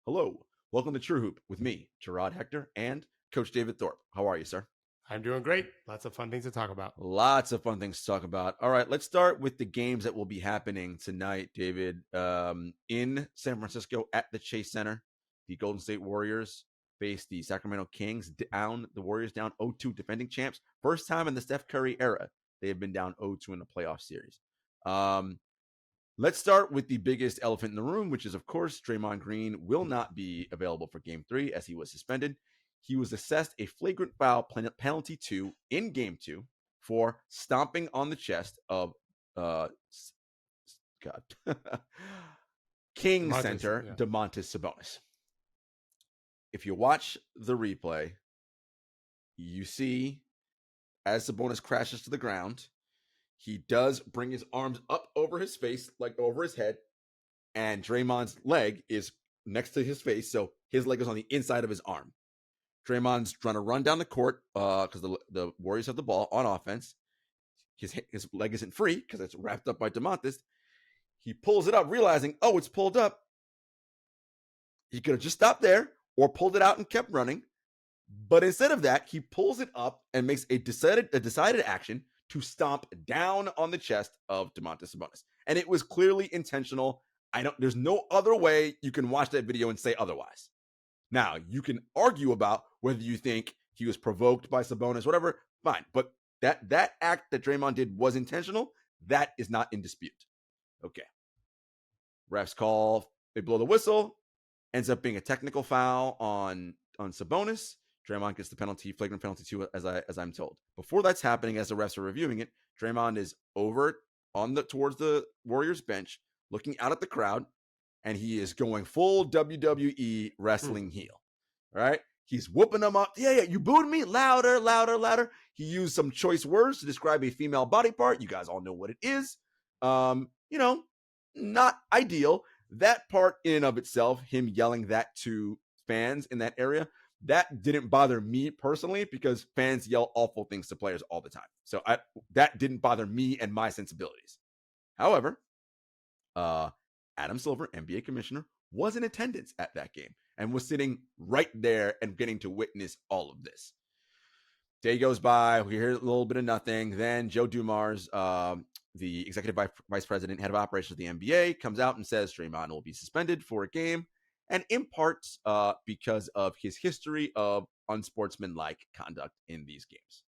Hello, welcome to TrueHoop with me, Jarod, Hector, and Coach David Thorpe. How are you, sir? I'm doing great. Lots of fun things to talk about. Lots of fun things to talk about. All right, let's start with the games that will be happening tonight, David. In San Francisco at the Chase Center, the Golden State Warriors face the Sacramento Kings. The Warriors down 0-2, defending champs. First time in the Steph Curry era they have been down 0-2 in the playoff series. Let's start with the biggest elephant in the room, which is, of course, Draymond Green will not be available for Game 3 as he was suspended. He was assessed a flagrant foul penalty 2 in Game 2 for stomping on the chest of King center Domantas Sabonis. If you watch the replay, you see as Sabonis crashes to the ground, he does bring his arms up over his face, like over his head, and Draymond's leg is next to his face, so his leg is on the inside of his arm. Draymond's trying to run down the court because the Warriors have the ball on offense. His leg isn't free because it's wrapped up by Domantas. He pulls it up, realizing, oh, it's pulled up. He could have just stopped there or pulled it out and kept running. But instead of that, he pulls it up and makes a decided action to stomp down on the chest of Domantas Sabonis. And it was clearly intentional. There's no other way you can watch that video and say otherwise. Now, you can argue about whether you think he was provoked by Sabonis, whatever, fine. But that act that Draymond did was intentional. That is not in dispute. Okay. Refs call, they blow the whistle. Ends up being a technical foul on Sabonis. Draymond gets the penalty, flagrant penalty 2, as I'm told. Before that's happening, as the refs are reviewing it, Draymond is over towards the Warriors bench, looking out at the crowd, and he is going full WWE wrestling heel. All right? He's whooping them up. Yeah, you booed me? Louder, louder, louder. He used some choice words to describe a female body part. You guys all know what it is. Not ideal. That part in and of itself, him yelling that to fans in that area, that didn't bother me personally because fans yell awful things to players all the time. So that didn't bother me and my sensibilities. However, Adam Silver, NBA commissioner, was in attendance at that game and was sitting right there and getting to witness all of this. Day goes by. We hear a little bit of nothing. Then Joe Dumars, the executive vice president, head of operations of the NBA, comes out and says Draymond will be suspended for a game, and in part because of his history of unsportsmanlike conduct in these games.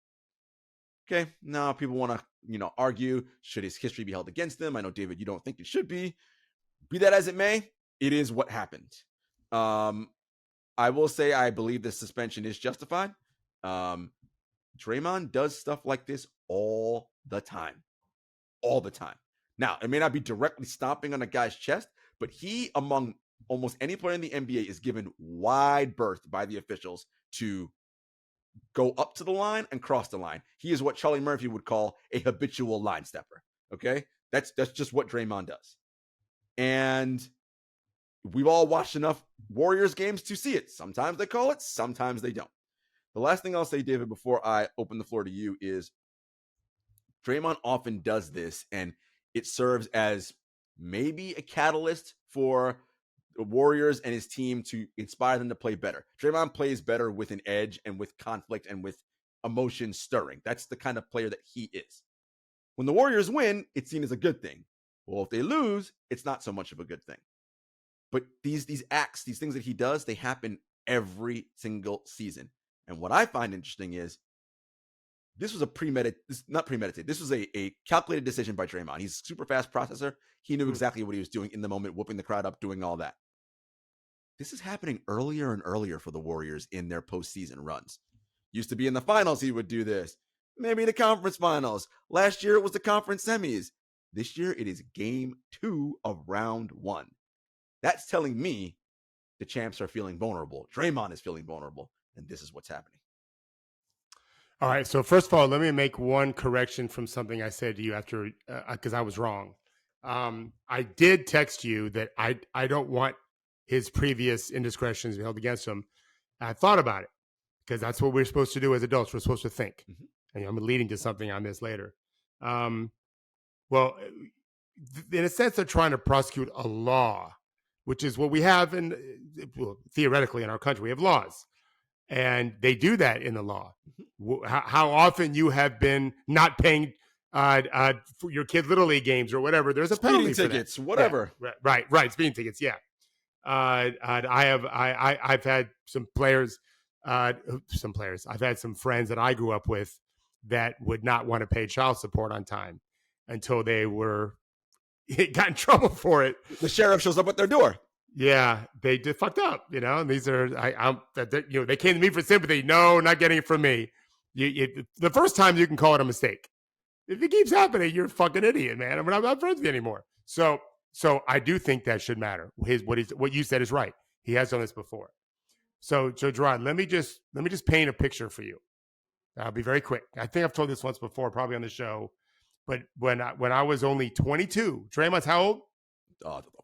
Okay, now people want to, argue, should his history be held against him? I know, David, you don't think it should be. Be that as it may, it is what happened. I will say I believe the suspension is justified. Draymond does stuff like this all the time. All the time. Now, it may not be directly stomping on a guy's chest, but he, among almost any player in the NBA, is given wide berth by the officials to go up to the line and cross the line. He is what Charlie Murphy would call a habitual line stepper. Okay? That's just what Draymond does. And we've all watched enough Warriors games to see it. Sometimes they call it, sometimes they don't. The last thing I'll say, David, before I open the floor to you is Draymond often does this, and it serves as maybe a catalyst for the Warriors and his team to inspire them to play better. Draymond plays better with an edge and with conflict and with emotion stirring. That's the kind of player that he is. When the Warriors win, it's seen as a good thing. Well, if they lose, it's not so much of a good thing. But these acts, these things that he does, they happen every single season. And what I find interesting is this was not premeditated. This was a calculated decision by Draymond. He's a super fast processor. He knew exactly what he was doing in the moment, whooping the crowd up, doing all that. This is happening earlier and earlier for the Warriors in their postseason runs. Used to be in the finals, he would do this. Maybe the conference finals. Last year, it was the conference semis. This year, it is game 2 of round 1. That's telling me the champs are feeling vulnerable. Draymond is feeling vulnerable, and this is what's happening. All right. So first of all, let me make one correction from something I said to you after, because I was wrong. I did text you that I don't want his previous indiscretions held against him. I thought about it because that's what we're supposed to do as adults. We're supposed to think. Mm-hmm. And I'm leading to something on this later. Well, in a sense, they're trying to prosecute a law which is what we have theoretically in our country. We have laws, and they do that in the law. How often you have been not paying for your kids' Little League games or whatever? There's a penalty Speeding tickets, whatever. Yeah, right. Speeding tickets. Yeah. I've had some players. I've had some friends that I grew up with that would not want to pay child support on time until they got in trouble for it. The sheriff shows up at their door. Yeah, they did fucked up, and these are, they came to me for sympathy. No, not getting it from me. The first time you can call it a mistake. If it keeps happening, you're a fucking idiot, man. I'm not friends with you anymore. So I do think that should matter. What you said is right. He has done this before. So Jarod, let me just paint a picture for you. I'll be very quick. I think I've told this once before, probably on the show. But when I was only 22, Draymond's how old?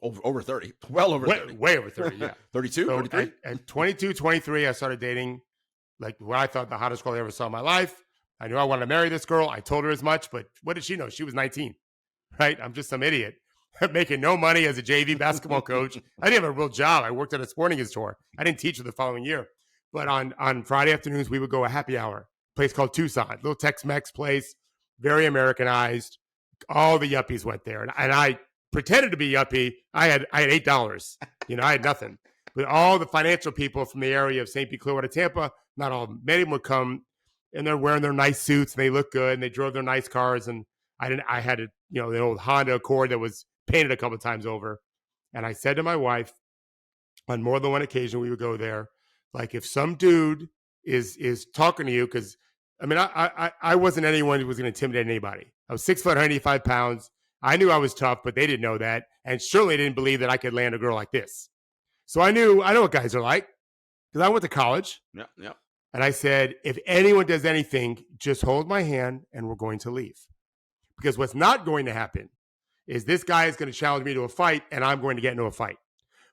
Over 30. Well over 30. Way over 30, yeah. 32, so 33? At 22, 23, I started dating like what I thought the hottest girl I ever saw in my life. I knew I wanted to marry this girl. I told her as much, but what did she know? She was 19, right? I'm just some idiot making no money as a JV basketball coach. I didn't have a real job. I worked at a sporting goods store. I didn't teach her the following year. But on Friday afternoons, we would go a happy hour, place called Tucson, little Tex-Mex place, very Americanized. All the yuppies went there. And I pretended to be yuppie. I had $8. I had nothing. But all the financial people from the area of St. Pete, Clearwater, Tampa, not all, many of them would come, and they're wearing their nice suits, and they look good, and they drove their nice cars. And I had the old Honda Accord that was painted a couple of times over. And I said to my wife, on more than one occasion, we would go there. Like, if some dude is talking to you, because I wasn't anyone who was going to intimidate anybody. I was 6 foot, 185 pounds. I knew I was tough, but they didn't know that, and surely didn't believe that I could land a girl like this. So I know what guys are like, because I went to college. Yeah. And I said, if anyone does anything, just hold my hand, and we're going to leave. Because what's not going to happen is this guy is going to challenge me to a fight, and I'm going to get into a fight,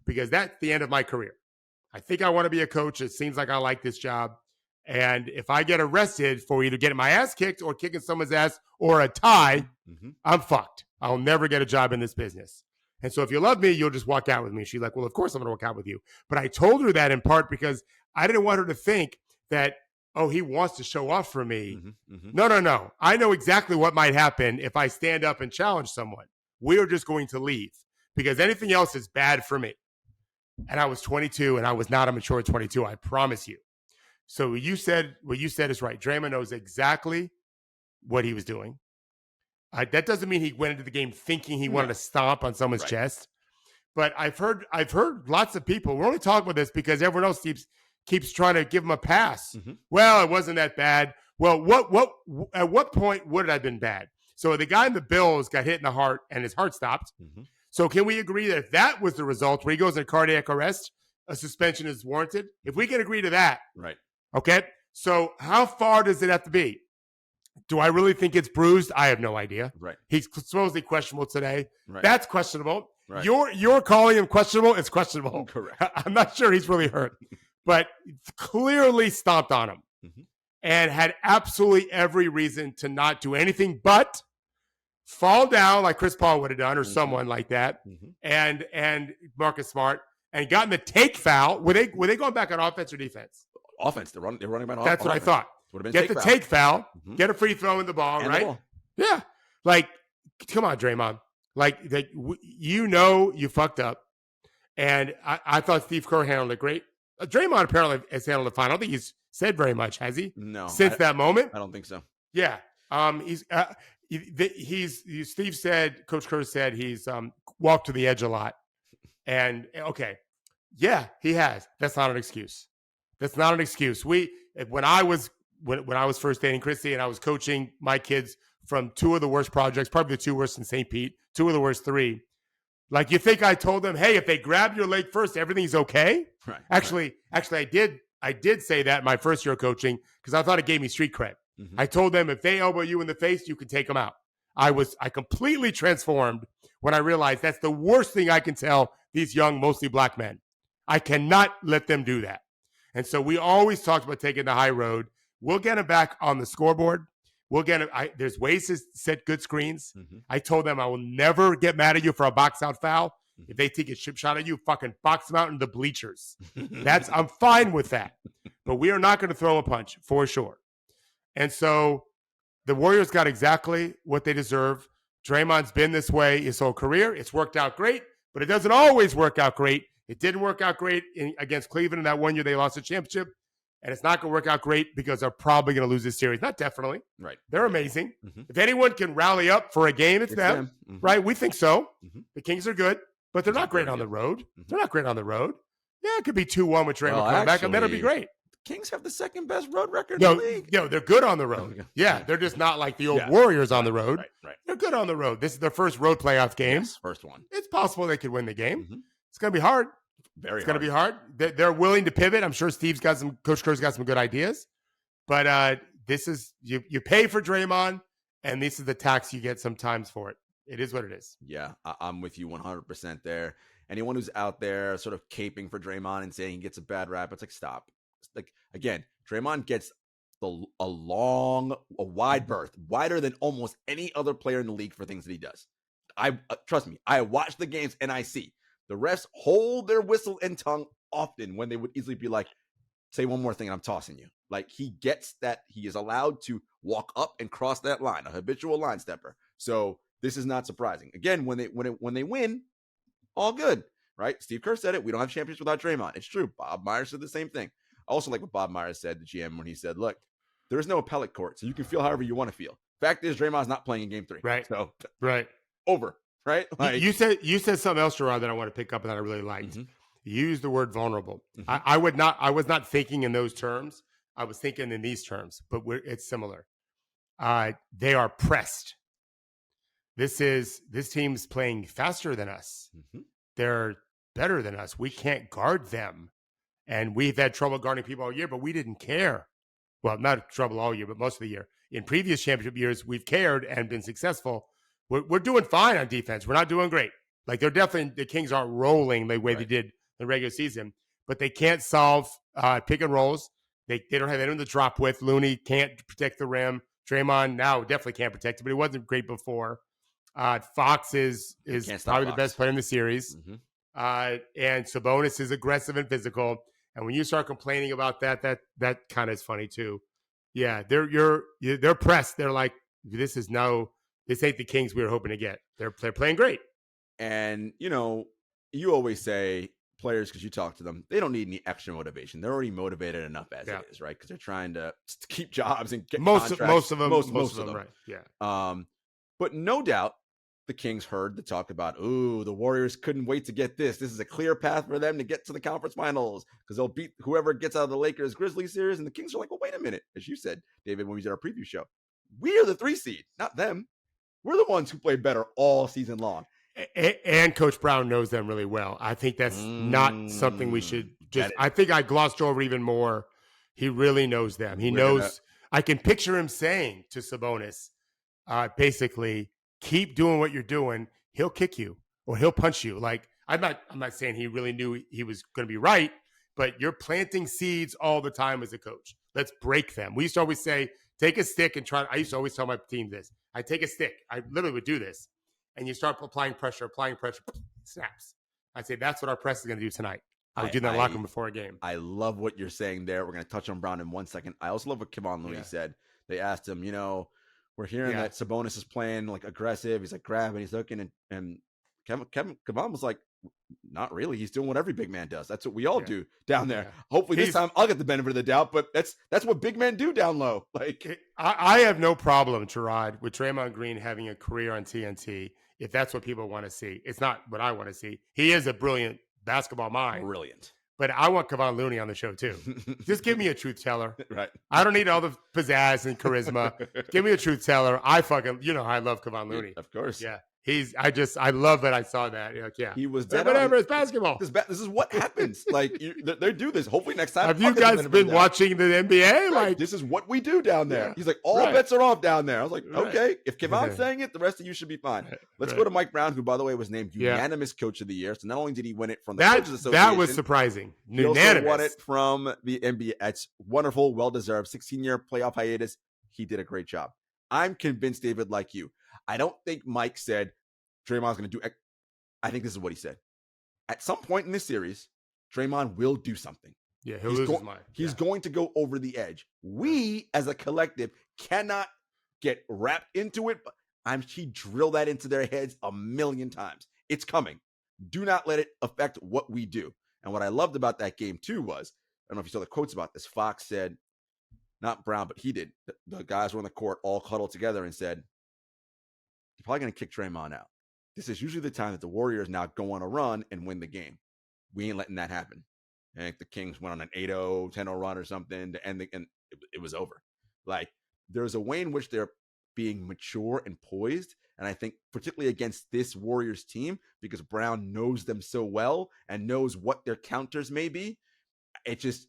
because that's the end of my career. I think I want to be a coach. It seems like I like this job. And if I get arrested for either getting my ass kicked or kicking someone's ass or a tie, I'm fucked. I'll never get a job in this business. And so if you love me, you'll just walk out with me. She's like, well, of course I'm going to walk out with you. But I told her that in part because I didn't want her to think that, oh, he wants to show off for me. No. I know exactly what might happen if I stand up and challenge someone. We're just going to leave because anything else is bad for me. And I was 22, and I was not a mature 22. I promise you. So what you said is right. Draymond knows exactly what he was doing. That doesn't mean he went into the game thinking he wanted to stomp on someone's chest. But I've heard lots of people. We're only talking about this because everyone else keeps trying to give him a pass. Well, it wasn't that bad. Well, at what point would it have been bad? So the guy in the Bills got hit in the heart, and his heart stopped. So can we agree that if that was the result, where he goes into cardiac arrest, a suspension is warranted? If we can agree to that, right? Okay. So how far does it have to be? Do I really think it's bruised? I have no idea. Right. He's supposedly questionable today. Right. That's questionable. Right. You're calling him questionable. It's questionable. Correct. I'm not sure he's really hurt, but clearly stomped on him and had absolutely every reason to not do anything but fall down like Chris Paul would have done or someone like that, and Marcus Smart, and gotten the take foul. Were they going back on offense or defense? Offense. They're running about offense. That's what I thought. Get the take foul, get a free throw in the ball, and right? Yeah. Like, come on, Draymond. Like, you fucked up. And I thought Steve Kerr handled it great. Draymond apparently has handled it fine. I don't think he's said very much, has he? No. Since that moment? I don't think so. Yeah. Steve said, Coach Kerr said he's walked to the edge a lot. And, okay. Yeah, he has. That's not an excuse. That's not an excuse. When I was first dating Christy and I was coaching my kids from two of the worst projects, probably the two worst in St. Pete, two of the worst three. Like, you think I told them, hey, if they grab your leg first, everything's okay? Right. Actually, I did say that in my first year of coaching because I thought it gave me street cred. I told them if they elbow you in the face, you can take them out. I completely transformed when I realized that's the worst thing I can tell these young, mostly black men. I cannot let them do that. And so we always talked about taking the high road. We'll get them back on the scoreboard. We'll get them. There's ways to set good screens. I told them I will never get mad at you for a box out foul. If they take a chip shot at you, fucking box them out in the bleachers. I'm fine with that. But we are not going to throw a punch for sure. And so the Warriors got exactly what they deserve. Draymond's been this way his whole career. It's worked out great, but it doesn't always work out great. It didn't work out great against Cleveland in that 1 year they lost the championship. And it's not going to work out great because they're probably going to lose this series. Not definitely. Right. They're amazing. If anyone can rally up for a game, it's them. Right? We think so. The Kings are good, but they're not great on the road. They're not great on the road. Yeah, it could be 2-1 with Draymond coming back, and that'll be great. Kings have the second best road record in the league. No, they're good on the road. Yeah, they're just not like the old Warriors on the road. Right. They're good on the road. This is their first road playoff game. Yes, first one. It's possible they could win the game. It's going to be hard. It's going to be hard. They're willing to pivot. I'm sure Coach Kerr's got some good ideas. But this is, you pay for Draymond, and this is the tax you get sometimes for it. It is what it is. Yeah, I'm with you 100% there. Anyone who's out there sort of caping for Draymond and saying he gets a bad rap, it's like, stop. Like, again, Draymond gets a wide berth, wider than almost any other player in the league for things that he does. Trust me, I watch the games and I see the refs hold their whistle and tongue often when they would easily be like, say one more thing and I'm tossing you. Like, he gets that he is allowed to walk up and cross that line, a habitual line stepper. So this is not surprising. Again, when they win, all good, right? Steve Kerr said it. We don't have champions without Draymond. It's true. Bob Myers said the same thing. I also like what Bob Myers said, the GM, when he said, look, there is no appellate court, so you can feel however you want to feel. Fact is, Draymond's not playing in game 3. Right. So, right. Over. Right? Like, you said something else, Jarod, that I want to pick up and that I really liked. You used the word vulnerable. I was not thinking in those terms. I was thinking in these terms, but it's similar. They are pressed. This team's playing faster than us. They're better than us. We can't guard them. And we've had trouble guarding people all year, but we didn't care. Well, not trouble all year, but most of the year. In previous championship years, we've cared and been successful. We're doing fine on defense. We're not doing great. Like, they're definitely, the Kings aren't rolling the way they did the regular season, but they can't solve pick and rolls. They don't have the drop with. Looney can't protect the rim. Draymond now definitely can't protect it, but he wasn't great before. Fox is probably the best player in the series. And Sabonis is aggressive and physical. And when you start complaining about that kind of is funny too. Yeah, they're pressed. They're like, this ain't the Kings we were hoping to get. They're playing great. And, you always say players, because you talk to them, they don't need any extra motivation. They're already motivated enough as it is, right? Because they're trying to keep jobs and get contracts. Most of them, right? Yeah. But no doubt the Kings heard the talk about, the Warriors couldn't wait to get this. This is a clear path for them to get to the conference finals because they'll beat whoever gets out of the Lakers Grizzlies series. And the Kings are like, well, wait a minute. As you said, David, when we did our preview show, we are the 3 seed, not them. We're the ones who play better all season long. And Coach Brown knows them really well. I think that's not something we should just – I think I glossed over even more. He really knows them. He knows – I can picture him saying to Sabonis, basically, keep doing what you're doing. He'll kick you or he'll punch you. Like, I'm not saying he really knew he was going to be right, but you're planting seeds all the time as a coach. Let's break them. We used to always say, take a stick and try – I used to always tell my team this. I take a stick. I literally would do this. And you start applying pressure, snaps. I'd say that's what our press is going to do tonight. I would do that in the locker room before a game. I love what you're saying there. We're going to touch on Brown in 1 second. I also love what Kevon Looney said. They asked him, we're hearing that Sabonis is playing like aggressive. He's like grabbing, he's looking, and Kevon was like, not really. He's doing what every big man does. That's what we all do down there. Hopefully this time I'll get the benefit of the doubt, but that's what big men do down low. Like, I have no problem, Jarod, with Draymond Green having a career on TNT. If that's what people want to see. It's not what I want to see. He is a brilliant basketball mind. Brilliant. But I want Kevon Looney on the show too. Just give me a truth teller. Right. I don't need all the pizzazz and charisma. Give me a truth teller. I love Kevon Looney. Of course. Yeah. I love that I saw that. Like, yeah. He was dead whatever. It's basketball. This is what happens. Like, they do this. Hopefully next time. Have you guys been watching the NBA? Right. Like, this is what we do down there. He's like, all bets are off down there. I was like, okay, if Kevon's saying it, the rest of you should be fine. Let's go to Mike Brown, who, by the way, was named unanimous coach of the year. So not only did he win it from the Coaches Association, that was surprising. Unanimous. He also won it from the NBA. It's wonderful, well-deserved. 16-year playoff hiatus. He did a great job. I'm convinced, David, like you. I don't think Mike said Draymond's going to do. I think this is what he said. at some point in this series, Draymond will do something. Yeah, he'll lose his mind. He's going to go over the edge. We, as a collective, cannot get wrapped into it. He drilled that into their heads a million times. It's coming. Do not let it affect what we do. And what I loved about that game, too, was, I don't know if you saw the quotes about this, Fox said, not Brown, but he did. The guys were on the court all huddled together and said, you're probably going to kick Draymond out. This is usually the time that the Warriors now go on a run and win the game. We ain't letting that happen. I think the Kings went on an 8-0, 10-0 run or something to end and it was over. Like, there's a way in which they're being mature and poised. And I think particularly against this Warriors team, because Brown knows them so well and knows what their counters may be. It's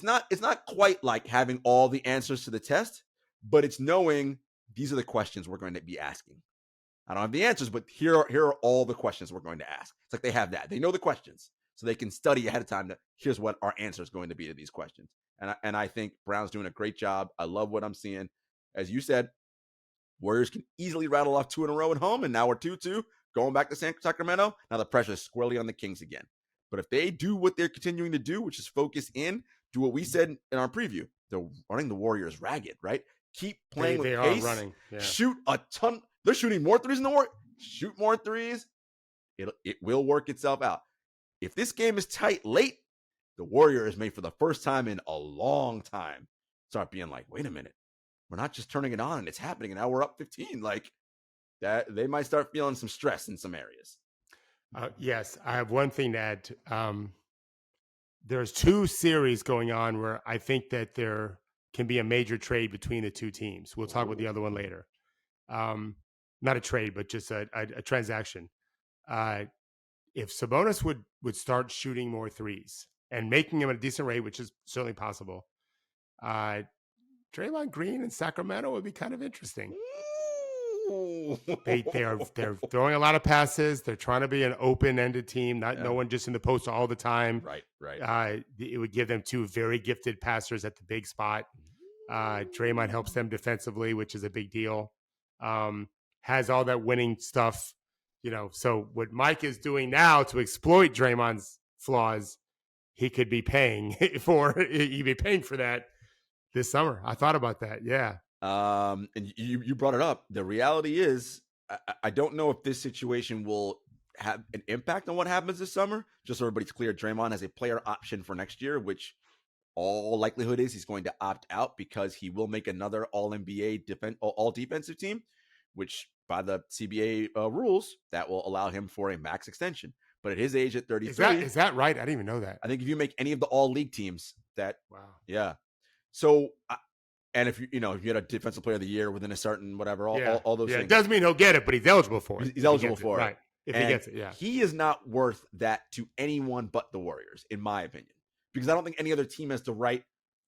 not quite like having all the answers to the test, but it's knowing these are the questions we're going to be asking. I don't have the answers, but here are all the questions we're going to ask. It's like they have that. They know the questions, so they can study ahead of time that here's what our answer is going to be to these questions. And I think Brown's doing a great job. I love what I'm seeing. As you said, Warriors can easily rattle off 2 in a row at home, and now we're 2-2, going back to Sacramento. Now the pressure is squarely on the Kings again. But if they do what they're continuing to do, which is focus in, do what we said in our preview, they're running the Warriors ragged, right? Keep playing with pace. They are running. Yeah. Shoot a ton. They're shooting more threes in the Warriors. Shoot more threes. It will work itself out. If this game is tight late, the Warriors may, for the first time in a long time, start being like, wait a minute. We're not just turning it on and it's happening, and now we're up 15. Like that, they might start feeling some stress in some areas. Yes, I have one thing to add. There's 2 series going on where I think that there can be a major trade between the 2 teams. We'll talk about the other one later. Not a trade, but just a transaction. If Sabonis would start shooting more threes and making them at a decent rate, which is certainly possible, Draymond Green in Sacramento would be kind of interesting. They're throwing a lot of passes. They're trying to be an open-ended team, no one just in the post all the time. Right. It would give them 2 very gifted passers at the big spot. Draymond helps them defensively, which is a big deal. Has all that winning stuff, So what Mike is doing now to exploit Draymond's flaws, he could be paying for. He'd be paying for that this summer. I thought about that. Yeah. And you brought it up. The reality is, I don't know if this situation will have an impact on what happens this summer. Just so everybody's clear, Draymond has a player option for next year, which all likelihood is he's going to opt out because he will make another All-NBA all defensive team, which by the CBA rules, that will allow him for a max extension. But at his age at 33, is that right? I didn't even know that. I think if you make any of the all-league teams, wow, yeah. So. And if you had a defensive player of the year within a certain whatever, all those things. It doesn't mean he'll get it, but he's eligible for it. He's eligible for it. Right. If he gets it, yeah. He is not worth that to anyone but the Warriors, in my opinion. Because I don't think any other team has the right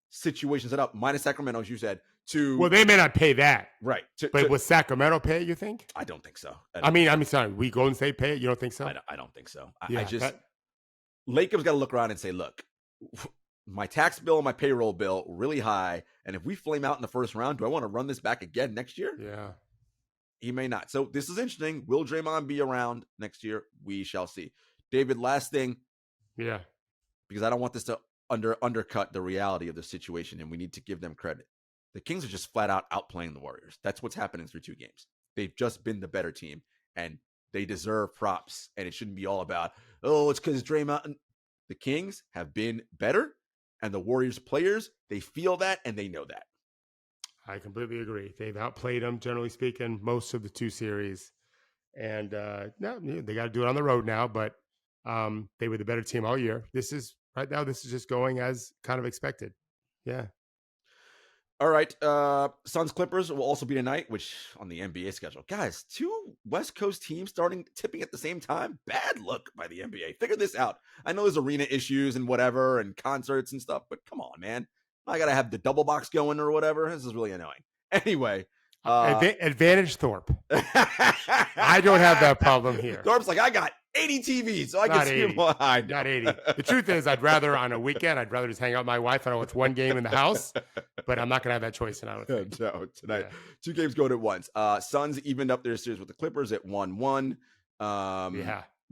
situation set up, minus Sacramento, as you said, to... Well, they may not pay that. Right. But will Sacramento pay it, you think? I don't think so. I mean, sorry, we Golden State pay it? You don't think so? I don't think so. Lakers got to look around and say, look... My tax bill and my payroll bill really high. And if we flame out in the first round, do I want to run this back again next year? Yeah. He may not. So this is interesting. Will Draymond be around next year? We shall see. David, last thing. Yeah. Because I don't want this to undercut the reality of the situation, and we need to give them credit. The Kings are just flat out outplaying the Warriors. That's what's happening through 2 games. They've just been the better team, and they deserve props. And it shouldn't be all about, it's because Draymond. The Kings have been better. And the Warriors players, they feel that and they know that. I completely agree. They've outplayed them, generally speaking, most of the 2 series. And they got to do it on the road now, but they were the better team all year. This is just going as kind of expected. Yeah. All right. Suns Clippers will also be tonight, which on the NBA schedule. Guys, 2 West Coast teams tipping at the same time. Bad look by the NBA. Figure this out. I know there's arena issues and whatever and concerts and stuff, but come on, man. I got to have the double box going or whatever. This is really annoying. Anyway. Advantage Thorpe. I don't have that problem here. Thorpe's like, I got 80 TVs, so I can see them. Not 80. The truth is, I'd rather on a weekend, just hang out with my wife and watch 1 game in the house, but I'm not going to have that choice tonight. No, tonight. Yeah. 2 games going at once. Suns evened up their series with the Clippers at 1-1.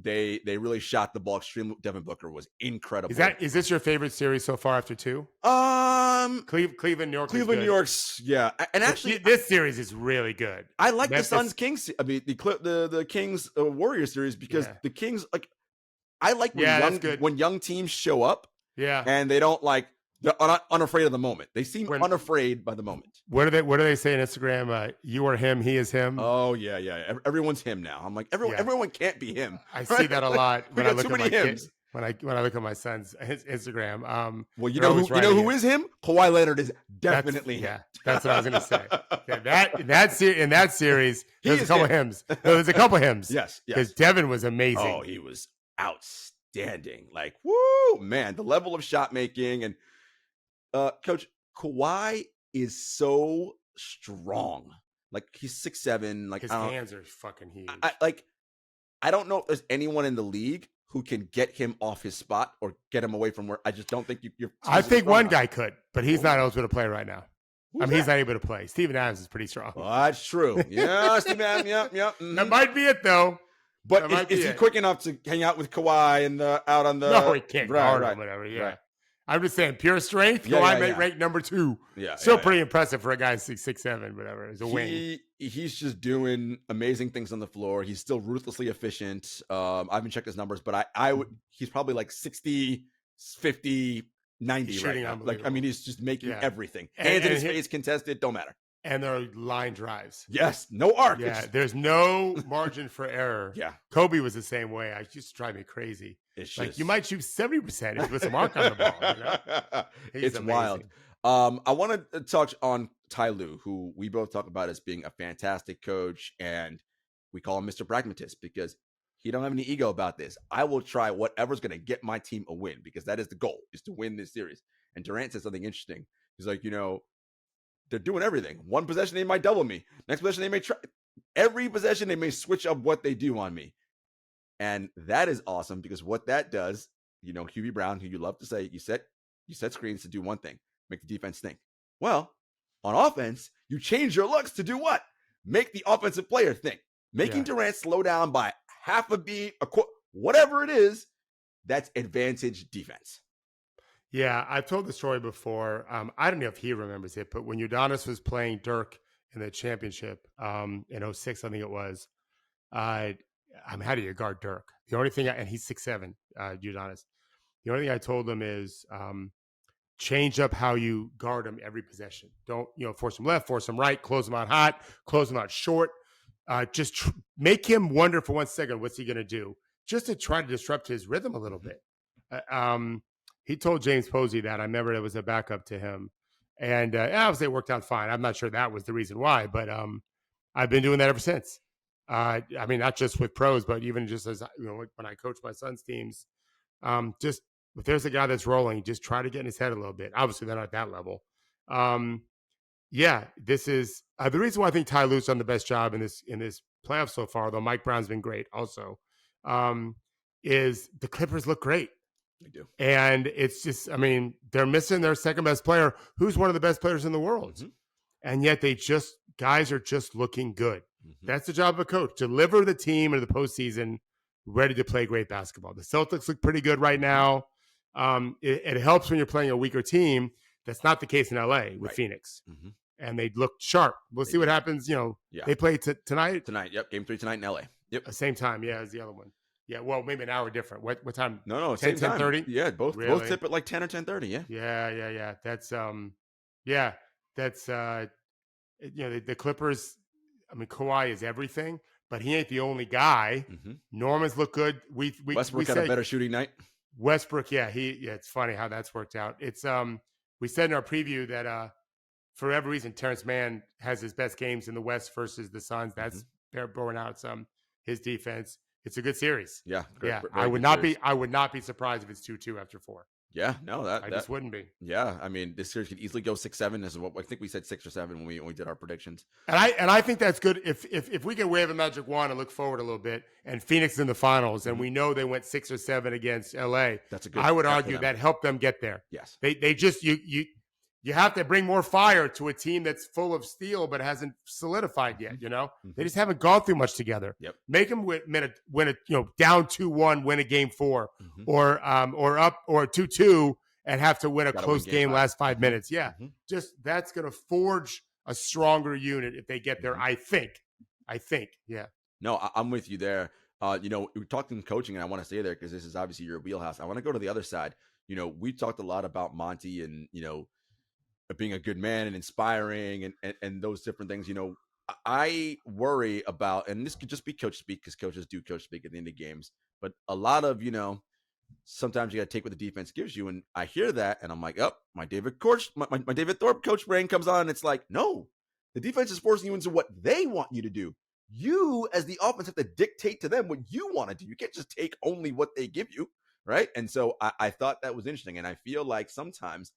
They really shot the ball extremely. Devin Booker was incredible. Is this your favorite series so far after 2? Cleveland, New York. New York's, yeah. And actually, this series is really good. I like the Suns Kings. I mean, the Kings Warriors series because the Kings, like, I like when young teams show up. Yeah, and they don't they're unafraid of the moment. They seem unafraid by the moment. What do they say on Instagram? You are him, he is him. Oh yeah. Everyone's him now. I'm like everyone can't be him. I see that a lot when I look at my kids. When I look at my son's Instagram. Well, you know who is him? Kawhi Leonard is definitely him. Yeah, that's what I was going to say. In that series, there's a couple hymns. There's a couple hymns. Yes. Because Devin was amazing. Oh, he was outstanding. Like, woo, man, the level of shot making and Coach, Kawhi is so strong. Like, he's 6'7". Like, his hands are fucking huge. I don't know if there's anyone in the league who can get him off his spot or get him away from where. I just don't think you're. I think one guy could, but he's not eligible to play right now. He's not able to play. Steven Adams is pretty strong. Well, that's true. Yeah, Steven Adams. Yep. Mm-hmm. That might be it, though. But is he quick enough to hang out with Kawhi and out on the? No, he can't guard him, whatever. Yeah. Right. I'm just saying, pure strength. Kawhi ranked number 2. Yeah, still pretty impressive for a guy 6'7", whatever. It's a wing. He's just doing amazing things on the floor. He's still ruthlessly efficient. I haven't checked his numbers, but I would. He's probably like 60, 50, 90 right now. Like, I mean, he's just making everything. Hands in his face, contested, don't matter. And they're line drives. Yes, no arc. Yeah, there's no margin for error. Yeah, Kobe was the same way. It used to drive me crazy. It's like, you might shoot 70% if you put some arc on the ball. You know? It's amazing. Wild. I want to touch on Ty Lue, who we both talk about as being a fantastic coach, and we call him Mr. Pragmatist because he don't have any ego about this. I will try whatever's going to get my team a win because that is the goal, is to win this series. And Durant said something interesting. He's like, they're doing everything. One possession, they might double me. Next possession, they may try. Every possession, they may switch up what they do on me. And that is awesome because what that does, Hubie Brown, who you love to say, you set screens to do one thing, make the defense think. Well, on offense, you change your looks to do what? Make the offensive player think. Making Durant slow down by half a beat, whatever it is, that's advantage defense. Yeah, I've told the story before. I don't know if he remembers it, but when Udonis was playing Dirk in the championship in 06, I think it was, how do you guard Dirk? The only thing, and he's 6'7", Udonis. The only thing I told him is change up how you guard him every possession. Don't, force him left, force him right, close him out hot, close him out short. Just make him wonder for 1 second, what's he going to do? Just to try to disrupt his rhythm a little bit. He told James Posey that. I remember it was a backup to him. And obviously it worked out fine. I'm not sure that was the reason why, but I've been doing that ever since. I mean, not just with pros, but even just as, when I coach my son's teams, just if there's a guy that's rolling, just try to get in his head a little bit. Obviously, they're not at that level. This is the reason why I think Ty Lue's done the best job in this playoff so far, though Mike Brown's been great also, is the Clippers look great. They do. And it's just, they're missing their second best player, who's one of the best players in the world. Mm-hmm. And yet guys are just looking good. Mm-hmm. That's the job of a coach, deliver the team into the postseason ready to play great basketball. The Celtics look pretty good right now. It helps when you're playing a weaker team. That's not the case in LA with Phoenix. Mm-hmm. And they look sharp. We'll see what happens. They play tonight. Tonight, yep. Game 3 tonight in LA. Yep. Same time, as the other one. Yeah, well, maybe an hour different. What time? No, 10, same 10:30? Yeah, both tip at like 10 or 10:30, yeah. Yeah. That's the Clippers, Kawhi is everything, but he ain't the only guy. Mm-hmm. Norman's look good. Westbrook had a better shooting night. Westbrook, it's funny how that's worked out. It's we said in our preview that for whatever reason, Terrence Mann has his best games in the West versus the Suns. That's borne out his defense. It's a good series. Yeah. I would not be surprised if it's 2-2 after 4. Yeah, no, I just wouldn't be. Yeah, this series could easily go 6-7. This is what I think we said 6 or 7 when we did our predictions. And I think that's good if we can wave a magic wand and look forward a little bit. And Phoenix in the finals, and we know they went 6 or 7 against LA. That's a good. I would argue that helped them get there. Yes, they just you You have to bring more fire to a team that's full of steel but hasn't solidified yet. They just haven't gone through much together. Yep. Make them win a down 2-1, win a game 4, or up or 2-2 and have to win a close game last 5 minutes. Yeah, just that's going to forge a stronger unit if they get there. I think. Yeah. No, I'm with you there. We talked in coaching, and I want to stay there because this is obviously your wheelhouse. I want to go to the other side. We talked a lot about Monty and being a good man and inspiring and those different things. I worry about, and this could just be coach speak because coaches do coach speak at the end of games, but a lot of, sometimes you got to take what the defense gives you. And I hear that and I'm like, my David Thorpe coach brain comes on. And it's like, no, the defense is forcing you into what they want you to do. You as the offense have to dictate to them what you want to do. You can't just take only what they give you. Right. And so I thought that was interesting. And I feel like sometimes,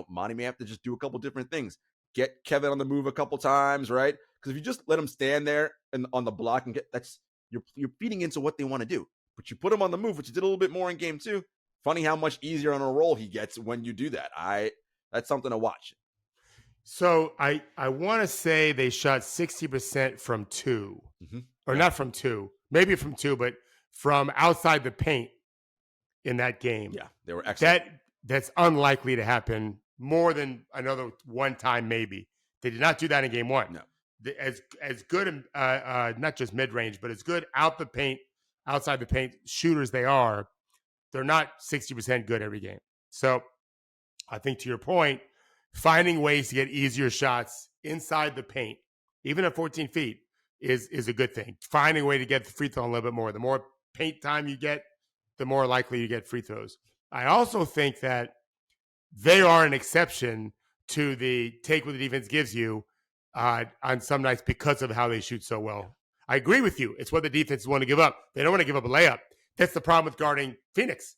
Monty may have to just do a couple different things. Get Kevin on the move a couple times, right? Because if you just let him stand there and on the block and you're feeding into what they want to do. But you put him on the move, which you did a little bit more in game 2. Funny how much easier on a roll he gets when you do that. That's something to watch. So I want to say they shot 60% from 2, or not from 2, maybe from 2, but from outside the paint in that game. Yeah, they were excellent. That's unlikely to happen more than another one time, maybe. They did not do that in game 1. No. As good, not just mid-range, but as good outside the paint shooters they are, they're not 60% good every game. So I think to your point, finding ways to get easier shots inside the paint, even at 14 feet, is a good thing. Finding a way to get the free throw a little bit more. The more paint time you get, the more likely you get free throws. I also think that they are an exception to the take what the defense gives you on some nights because of how they shoot so well. I agree with you. It's what the defense want to give up. They don't want to give up a layup. That's the problem with guarding Phoenix,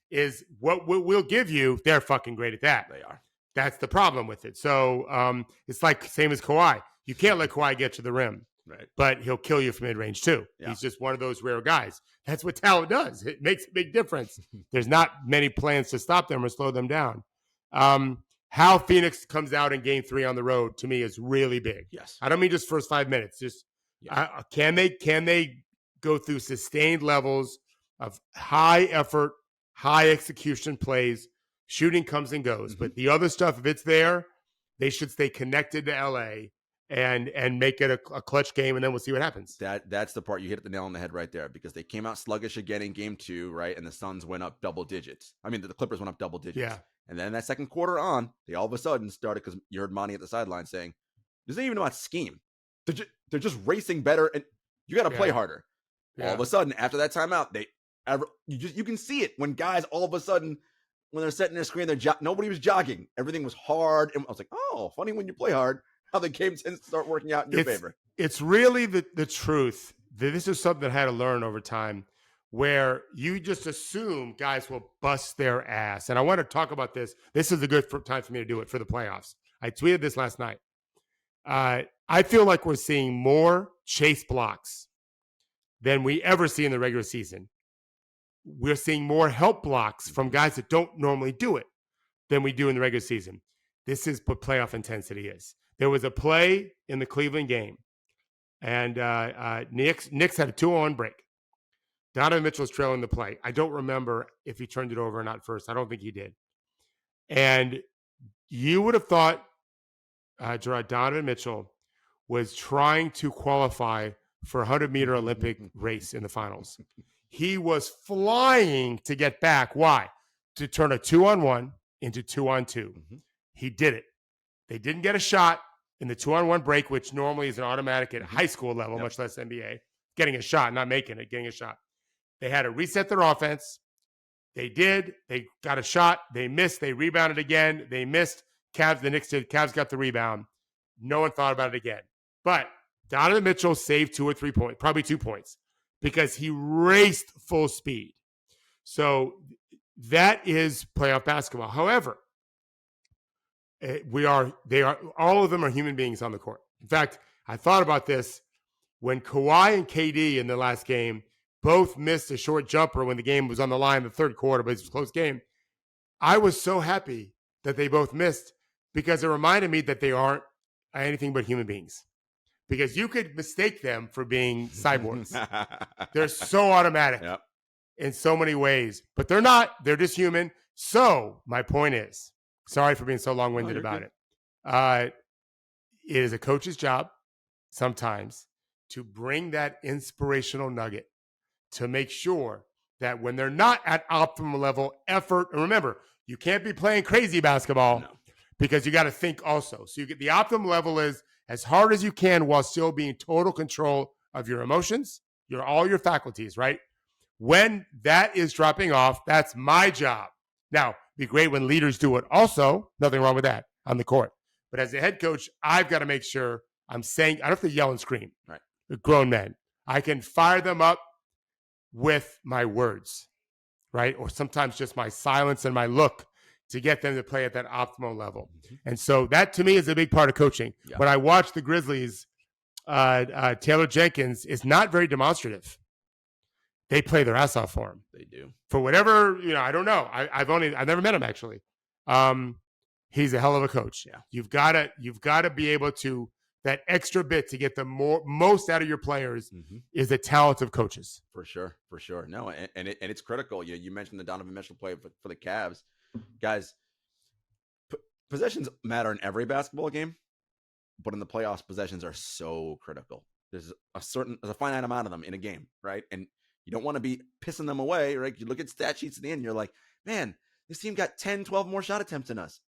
is what we'll give you. They're fucking great at that. They are. That's the problem with it. So it's like same as Kawhi. You can't let Kawhi get to the rim. Right. But he'll kill you from mid-range too. Yeah. He's just one of those rare guys. That's what talent does. It makes a big difference. There's not many plans to stop them or slow them down. How Phoenix comes out in game 3 on the road, to me, is really big. Yes. I don't mean just first 5 minutes. Just can they go through sustained levels of high effort, high execution plays? Shooting comes and goes. But the other stuff, if it's there, they should stay connected to LA and make it a clutch game, and then we'll see what happens. That's the part you hit the nail on the head right there, because they came out sluggish again in game 2, right? And the Suns went up double digits. I mean, the Clippers went up double digits. Yeah. And then that second quarter on, they all of a sudden started, because you heard Monty at the sideline saying, this ain't even about scheme. They're just racing better, and you got to play harder. Yeah. All of a sudden, after that timeout, you can see it when guys all of a sudden, when they're setting their screen, nobody was jogging. Everything was hard. And I was like, oh, funny when you play hard, how the game tends to start working out in your favor. It's really the truth. This is something I had to learn over time, where you just assume guys will bust their ass. And I want to talk about this. This is a good time for me to do it for the playoffs. I tweeted this last night. I feel like we're seeing more chase blocks than we ever see in the regular season. We're seeing more help blocks from guys that don't normally do it than we do in the regular season. This is what playoff intensity is. There was a play in the Cleveland game, and Knicks had a 2-on-1 break. Donovan Mitchell's trailing the play. I don't remember if he turned it over or not first. I don't think he did. And you would have thought, Jarod, Donovan Mitchell was trying to qualify for a 100-meter Olympic race in the finals. He was flying to get back. Why? To turn a 2-on-1 into 2-on-2. He did it. They didn't get a shot in the 2-on-1 break, which normally is an automatic at high school level, much less NBA. Getting a shot, not making it, getting a shot. They had to reset their offense. They did. They got a shot. They missed. They rebounded again. They missed. The Knicks did. Cavs got the rebound. No one thought about it again. But Donovan Mitchell saved 2 or 3 points, probably 2 points, because he raced full speed. So that is playoff basketball. However, all of them are human beings on the court. In fact, I thought about this when Kawhi and KD in the last game both missed a short jumper when the game was on the line in the third quarter, but it was a close game. I was so happy that they both missed, because it reminded me that they aren't anything but human beings. Because you could mistake them for being cyborgs. They're so automatic in so many ways, but they're not. They're just human. So my point is, sorry for being so long-winded about it. It is a coach's job sometimes to bring that inspirational nugget to make sure that when they're not at optimal level effort, and remember, you can't be playing crazy basketball because you got to think also. So you get the optimal level is as hard as you can while still being total control of your emotions, all your faculties, right? When that is dropping off, that's my job. Now, it'd be great when leaders do it also. Nothing wrong with that on the court. But as a head coach, I've got to make sure I'm saying, I don't have to yell and scream. Right. Grown men. I can fire them up with my words, right? Or sometimes just my silence and my look to get them to play at that optimal level. And so that to me is a big part of coaching. Yeah. When I watch the Grizzlies, Taylor Jenkins is not very demonstrative. They play their ass off for him. They do. For whatever, I don't know. I've never met him actually. He's a hell of a coach. Yeah. You've got to be able to, that extra bit to get the most out of your players is the talent of coaches. For sure. No, and it's critical. You mentioned the Donovan Mitchell play for the Cavs. Guys, possessions matter in every basketball game, but in the playoffs, possessions are so critical. There's a finite amount of them in a game, right? And you don't want to be pissing them away, right? You look at stat sheets at the end, and you're like, man, this team got 10, 12 more shot attempts than us.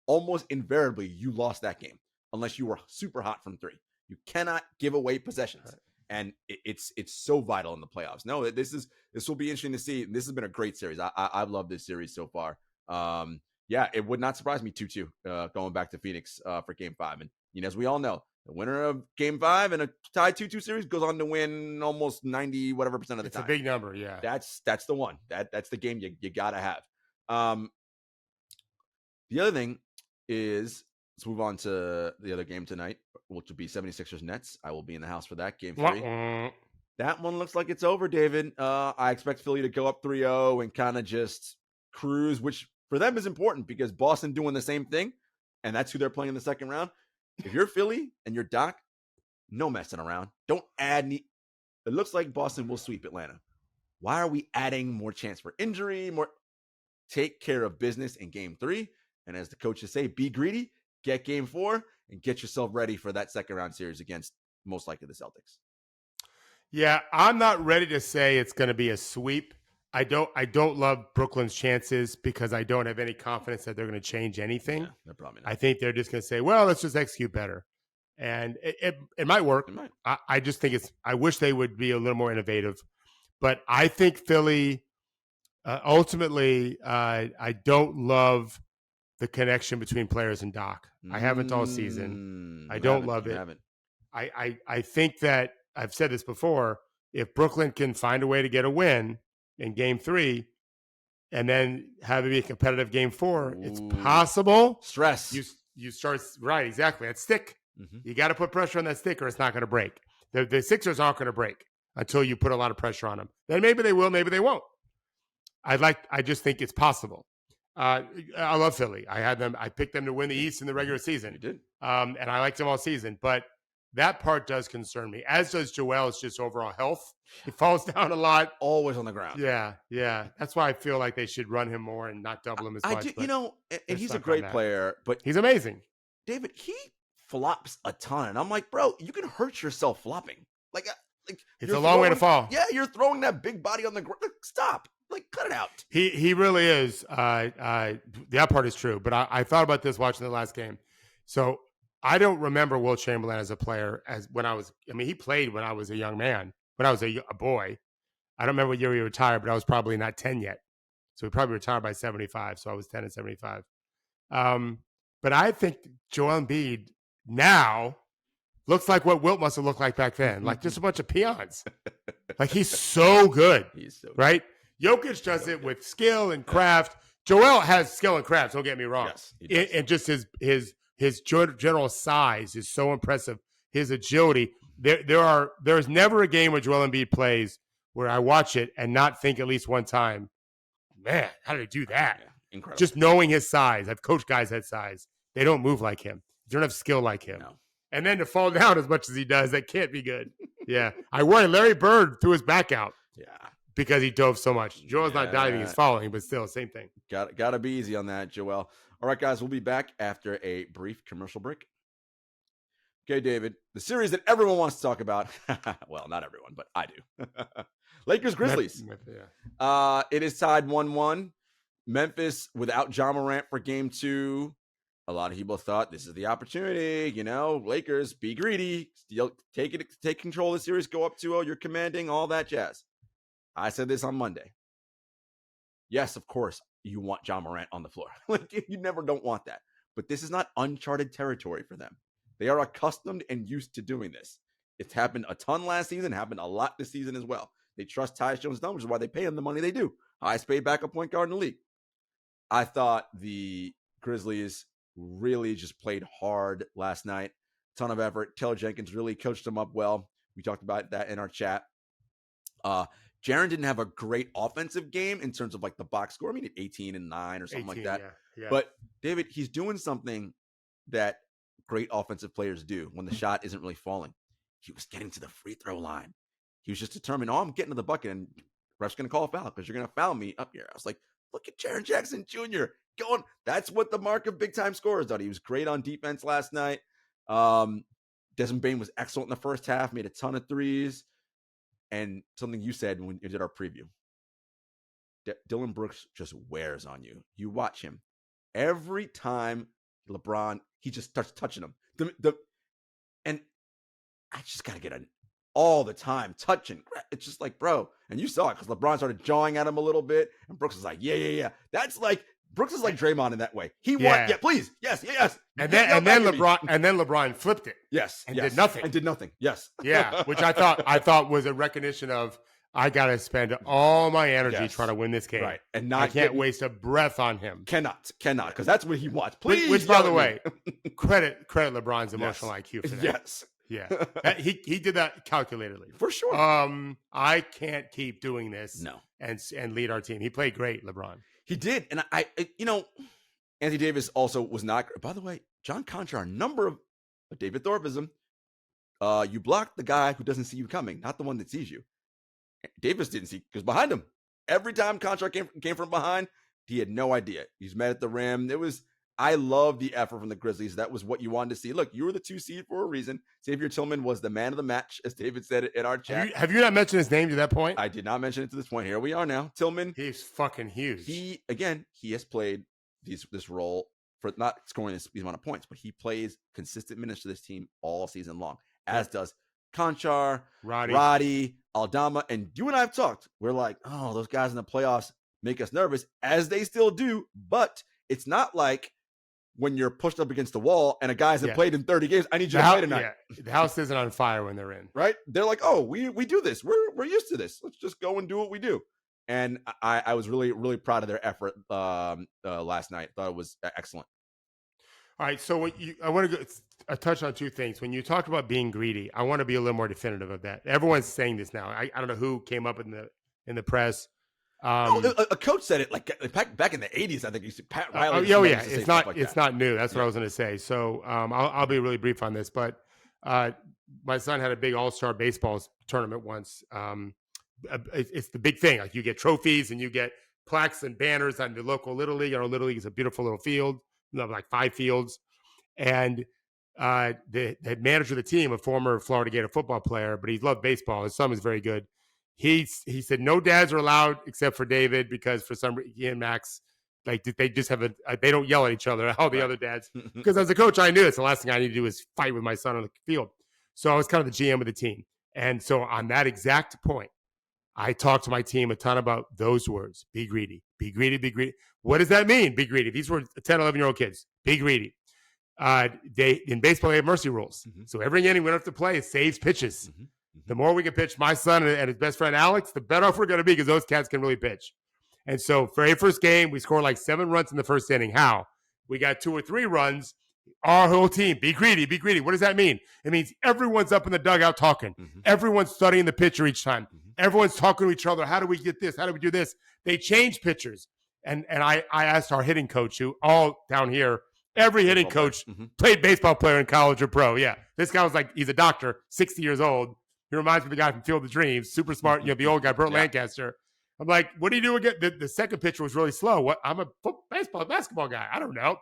Almost invariably, you lost that game unless you were super hot from three. You cannot give away possessions. Right. And it's so vital in the playoffs. No, this will be interesting to see. This has been a great series. I've loved this series so far. It would not surprise me 2-2 going back to Phoenix for Game 5. And as we all know, the winner of Game 5 in a tied 2-2 series goes on to win almost 90 whatever percent of the time. It's a big number, yeah. That's the one. That's the game you gotta have. The other thing is, let's move on to the other game tonight, which will be 76ers Nets. I will be in the house for that Game 3. That one looks like it's over, David. I expect Philly to go up 3-0 and kind of just cruise, which for them is important because Boston doing the same thing, and that's who they're playing in the second round. If you're Philly and you're Doc, no messing around. Don't add any. It looks like Boston will sweep Atlanta. Why are we adding more chance for injury? Take care of business in Game 3. And as the coaches say, be greedy, get Game 4, and get yourself ready for that second round series against most likely the Celtics. Yeah, I'm not ready to say it's going to be a sweep. I don't love Brooklyn's chances because I don't have any confidence that they're going to change anything. Yeah, they're probably not. I think they're just going to say, well, let's just execute better. And it might work. It might. I just think I wish they would be a little more innovative. But I think Philly, ultimately, I don't love the connection between players and Doc. I haven't all season. I don't love it. I think that I've said this before. If Brooklyn can find a way to get a win in Game 3 and then have it be a competitive Game 4, it's possible. Stress. You start right, exactly. That stick. You got to put pressure on that stick or it's not going to break. The Sixers aren't going to break until you put a lot of pressure on them. Then maybe they will, maybe they won't. I just think it's possible. I love Philly. I picked them to win the East in the regular season. You did. And I liked them all season. But that part does concern me, as does Joel's just overall health. He falls down a lot. Always on the ground. Yeah. That's why I feel like they should run him more and not double him as much. And he's a great player, but he's amazing. David, he flops a ton. And I'm like, bro, you can hurt yourself flopping. Like it's a long way to fall. Yeah, you're throwing that big body on the ground. Stop. Like, cut it out. He really is. That part is true. But I thought about this watching the last game. So I don't remember Will Chamberlain as a player he played when I was a young man, when I was a boy. I don't remember what year he retired, but I was probably not 10 yet. So he probably retired by 75. So I was 10 and 75. But I think Joel Embiid now looks like what Wilt must have looked like back then. Like just a bunch of peons. Like he's so good. He's so good. Right? Jokic does it with skill and craft. Joel has skill and craft, don't get me wrong. Yes, he does. And just his general size is so impressive. His agility. There's never a game where Joel Embiid plays where I watch it and not think at least one time, man, how did he do that? Yeah, incredible. Just knowing his size. I've coached guys that size. They don't move like him. They don't have skill like him. No. And then to fall down as much as he does, that can't be good. Yeah. I worry. Larry Bird threw his back out. Yeah. Because he dove so much. Joel's not diving, he's falling, but still, same thing. Got to be easy on that, Joel. All right, guys, we'll be back after a brief commercial break. Okay, David, the series that everyone wants to talk about. Well, not everyone, but I do. Lakers Grizzlies. It is tied 1-1. Memphis without Ja Morant for game 2. A lot of people thought this is the opportunity. Lakers, be greedy. Take control of the series. Go up 2-0. You're commanding, all that jazz. I said this on Monday. Yes, of course, you want Ja Morant on the floor. You never don't want that. But this is not uncharted territory for them. They are accustomed and used to doing this. It's happened a ton last season, happened a lot this season as well. They trust Tyus Jones-Dunn, which is why they pay him the money they do. Highest paid backup point guard in the league. I thought the Grizzlies really just played hard last night. Ton of effort. Taylor Jenkins really coached them up well. We talked about that in our chat. Jaren didn't have a great offensive game in terms of like the box score. I mean, 18 and 9 or something 18, like that. Yeah. But David, he's doing something that great offensive players do when the shot isn't really falling. He was getting to the free throw line. He was just determined, I'm getting to the bucket and ref's going to call a foul because you're going to foul me up here. I was like, look at Jaren Jackson Jr. going. That's what the mark of big time scorers do. He was great on defense last night. Desmond Bane was excellent in the first half, made a ton of threes. And something you said when you did our preview, Dylan Brooks just wears on you. You watch him. Every time LeBron, he just starts touching him. And I just got to get all the time touching. It's just like, bro. And you saw it because LeBron started jawing at him a little bit. And Brooks was like, yeah. That's like, Brooks is like Draymond in that way. He won. Please. Yes. And then LeBron flipped it. Yes. And did nothing. Yes. Yeah. Which I thought was a recognition of, I got to spend all my energy trying to win this game. Right. And I can't waste a breath on him. Cannot. Because that's what he wants. Please. Which by the way, credit LeBron's emotional IQ for that. Yes. Yeah. He did that calculatedly. For sure. I can't keep doing this. No. And lead our team. He played great, LeBron. He did. And Anthony Davis also was not. By the way, John Conchar, number of David Thorpeism. You blocked the guy who doesn't see you coming, not the one that sees you. Davis didn't see because behind him. Every time Conchar came from behind, he had no idea. He's met at the rim. I love the effort from the Grizzlies. That was what you wanted to see. Look, you were the 2 seed for a reason. Xavier Tillman was the man of the match, as David said in our chat. Have you not mentioned his name to that point? I did not mention it to this point. Here we are now. Tillman. He's fucking huge. He has played this role for not scoring these amount of points, but he plays consistent minutes to this team all season long, as does Conchar, Roddy, Aldama. And you and I have talked. We're like, oh, those guys in the playoffs make us nervous, as they still do. But it's not like when you're pushed up against the wall and a guy hasn't played in 30 games, I need you to play tonight. Yeah. The house isn't on fire when they're in. Right? They're like, oh, we do this. We're used to this. Let's just go and do what we do. And I was really, really proud of their effort last night. Thought it was excellent. All right. So I want to touch on 2 things. When you talk about being greedy, I want to be a little more definitive of that. Everyone's saying this now. I don't know who came up in the press. A coach said it like back in the 80s. I think you see Pat Riley. It's not new. That's what I was going to say. So I'll be really brief on this. But my son had a big all-star baseball tournament once. It's the big thing. Like you get trophies and you get plaques and banners on the local Little League. Our Little League is a beautiful little field, like 5 fields. And the manager of the team, a former Florida Gator football player, but he loved baseball. His son was very good. He said no dads are allowed except for David because for some reason he and Max, like they just have they don't yell at each other, all the other dads. Because as a coach, I knew it's the last thing I need to do is fight with my son on the field. So I was kind of the GM of the team. And so on that exact point, I talked to my team a ton about those words. Be greedy, be greedy, be greedy. What does that mean? Be greedy. These were 10, 11-year-old kids. Be greedy. In baseball, they have mercy rules. Mm-hmm. So every inning we don't have to play, it saves pitches. Mm-hmm. The more we can pitch my son and his best friend Alex, the better off we're going to be because those cats can really pitch. And so for a first game, we scored like 7 runs in the first inning. How? We got 2 or 3 runs. Our whole team, be greedy, be greedy. What does that mean? It means everyone's up in the dugout talking. Mm-hmm. Everyone's studying the pitcher each time. Mm-hmm. Everyone's talking to each other. How do we get this? How do we do this? They change pitchers. And I asked our hitting coach, who all down here Every hitting Baseball player. coach Mhm. played baseball player in college or pro. Yeah. This guy was like, he's a doctor, 60 years old. He reminds me of the guy from Field of Dreams, super smart, the old guy, Burt Yeah. Lancaster. I'm like, what do you do again? The second pitcher was really slow. What? I'm a basketball guy. I don't know.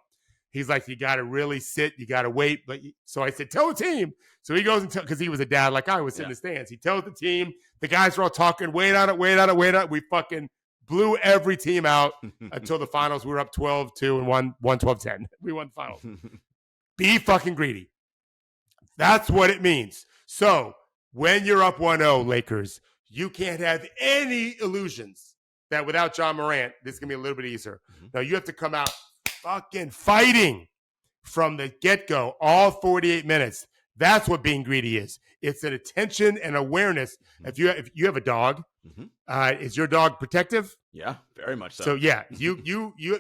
He's like, you got to really sit. You got to wait. So I said, tell the team. So he goes and because he was a dad like I was in the stands. He tells the team. The guys are all talking. Wait on it. We fucking blew every team out until the finals. We were up 12-2 and won 12-10. We won the finals. Be fucking greedy. That's what it means. So when you're up 1-0, Lakers, you can't have any illusions that without John Morant, this is going to be a little bit easier. Now you have to come out fucking fighting from the get-go, all 48 minutes. That's what being greedy is. It's an attention and awareness. If you have a dog, is your dog protective? Yeah, very much so. So yeah,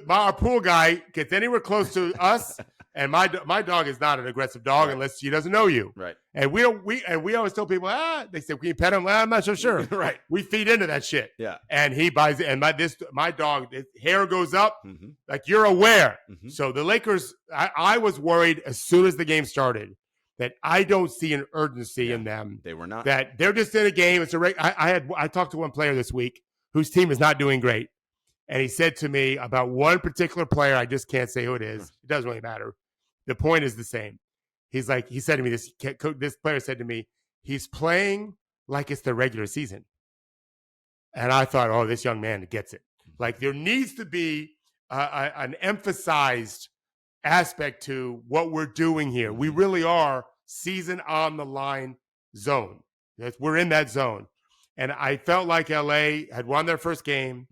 our pool guy gets anywhere close to us, and my dog is not an aggressive dog unless she doesn't know you. Right. And we always tell people, they say, can you pet him? I'm not so sure. Right. We feed into that shit. Yeah. And he buys it, and my dog, his hair goes up, like you're aware. So the Lakers, I was worried as soon as the game started that I don't see an urgency in them. They were not. That they're just in a game. It's I talked to one player this week whose team is not doing great. And he said to me about one particular player, I just can't say who it is. It doesn't really matter. The point is the same. He said to me, this player said to me, he's playing like it's the regular season. And I thought, oh, this young man gets it. Like there needs to be an emphasized aspect to what we're doing here. We really are season on the line zone. We're in that zone. And I felt like LA had won their first game.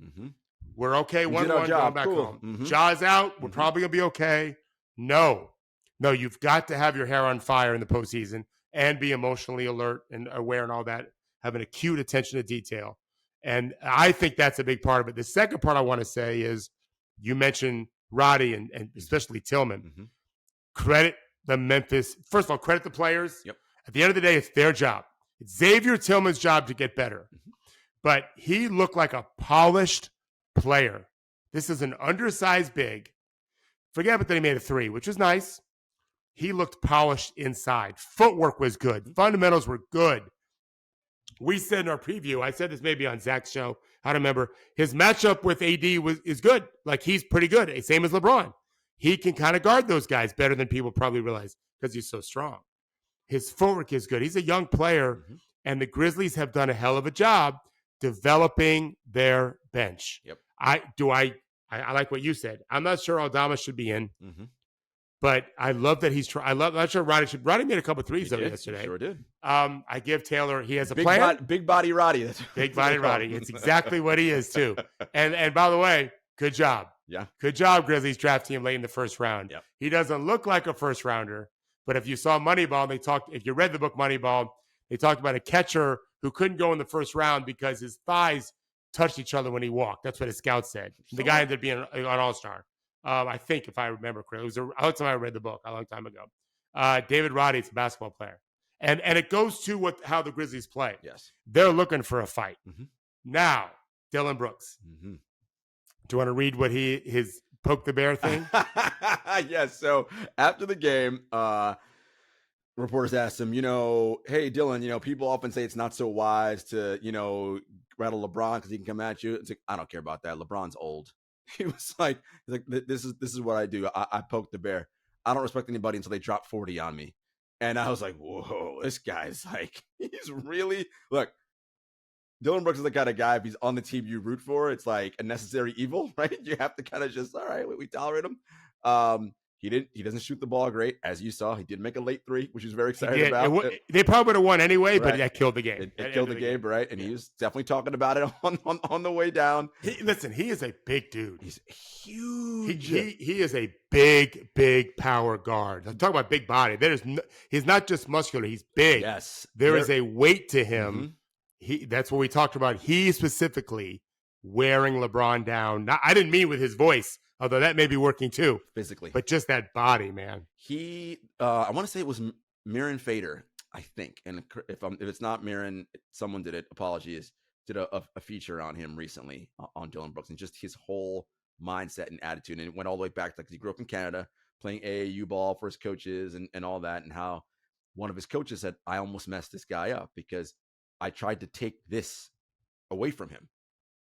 We're okay. 1-1 going back home. Ja's out. We're probably going to be okay. No, you've got to have your hair on fire in the postseason and be emotionally alert and aware and all that. Have an acute attention to detail. And I think that's a big part of it. The second part I want to say is you mentioned Roddy and especially Tillman. Credit the Memphis. First of all, credit the players. Yep. At the end of the day, it's their job. It's Xavier Tillman's job to get better. But he looked like a polished player. This is an undersized big. Forget about that he made a three, which was nice. He looked polished inside. Footwork was good. Fundamentals were good. We said in our preview, I said this maybe on Zach's show, I don't remember, his matchup with AD is good. Like he's pretty good. Same as LeBron. He can kind of guard those guys better than people probably realize because he's so strong. His footwork is good. He's a young player, and the Grizzlies have done a hell of a job developing their bench. Yep. I like what you said. I'm not sure Aldama should be in, but I love that he's trying. I'm not sure Roddy should. Roddy made a couple threes yesterday. He sure did. I give Taylor. He has a plan. Big body Roddy. That's big body Roddy. It's exactly what he is too. And by the way, good job. Yeah. Good job, Grizzlies draft team late in the first round. Yep. He doesn't look like a first rounder, but if you saw Moneyball, if you read the book Moneyball, they talked about a catcher who couldn't go in the first round because his thighs touched each other when he walked. That's what his scout said. The guy ended up being an all-star. I think, if I remember correctly. It was a long time I read the book, a long time ago. David Roddy is a basketball player. And it goes to how the Grizzlies play. Yes. They're looking for a fight. Now, Dylan Brooks. Do you want to read what his poke the bear thing? Yes. So after the game, reporters asked him, hey, Dylan, people often say it's not so wise to, rattle LeBron because he can come at you. It's like, I don't care about that. LeBron's old. He was like, this is what I do. I poke the bear. I don't respect anybody until they drop 40 on me. And I was like, whoa, this guy's like, he's really, look, Dylan Brooks is the kind of guy, if he's on the team you root for, it's like a necessary evil, right? You have to kind of just, all right, we tolerate him. He doesn't shoot the ball great, as you saw. He did make a late three, which he was very excited about. They probably would have won anyway, right. but that killed the game. It killed the game, right? And he was definitely talking about it on the way down. Listen, he is a big dude. He's huge. He is a big power guard. I'm talking about big body. He's not just muscular. He's big. Yes. There is a weight to him. That's what we talked about. He specifically wearing LeBron down. I didn't mean with his voice, although that may be working too. Physically. But just that body, man. I want to say it was Miran Fader, I think. And if it's not Miran, someone did it. Apologies. Did a feature on him recently on Dylan Brooks and just his whole mindset and attitude. And it went all the way back to, because he grew up in Canada, playing AAU ball for his coaches and all that, and how one of his coaches said, I almost messed this guy up because I tried to take this away from him.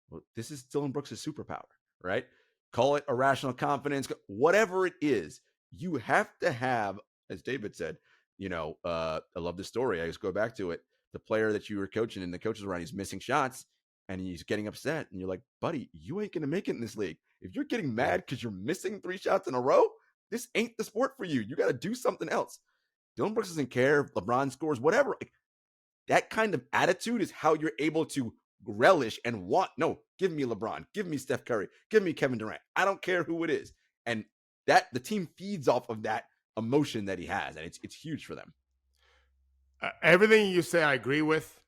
Well, this is Dillon Brooks' superpower, right? Call it irrational confidence, whatever it is. You have to have, as David said, I love this story. I just go back to it. The player that you were coaching and the coach is around, he's missing shots and he's getting upset. And you're like, buddy, you ain't going to make it in this league. If you're getting mad because you're missing 3 shots in a row, this ain't the sport for you. You got to do something else. Dillon Brooks doesn't care if LeBron scores, whatever. Like, that kind of attitude is how you're able to relish and want, no, give me LeBron, give me Steph Curry, give me Kevin Durant. I don't care who it is. And that the team feeds off of that emotion that he has. And it's huge for them. Everything you say, I agree with.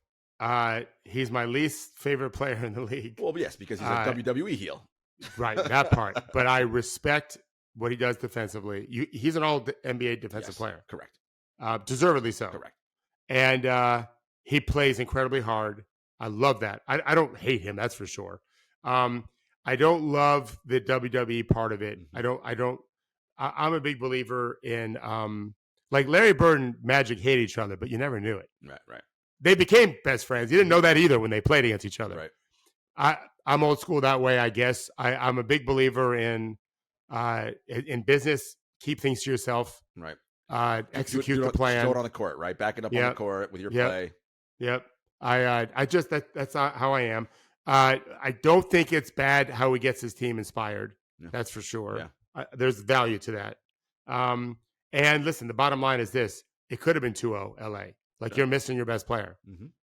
He's my least favorite player in the league. Well, yes, because he's a WWE heel. Right, that part. But I respect what he does defensively. He's an all-NBA defensive player. Correct. Deservedly so. Correct. And he plays incredibly hard. I love that. I don't hate him, that's for sure. I don't love the WWE part of it. Mm-hmm. I'm a big believer in like Larry Bird and Magic hate each other, but you never knew it. Right. They became best friends. You didn't know that either when they played against each other. Right. I'm old school that way, I guess. I'm a big believer in business, keep things to yourself. Right. Execute the plan. Throw it on the court, right? Back it up on the court with your play. Yep. I just that's not how I am. I don't think it's bad how he gets his team inspired. Yeah. That's for sure. Yeah. There's value to that. And listen, the bottom line is this: it could have been 2-0 LA. Like you're missing your best player,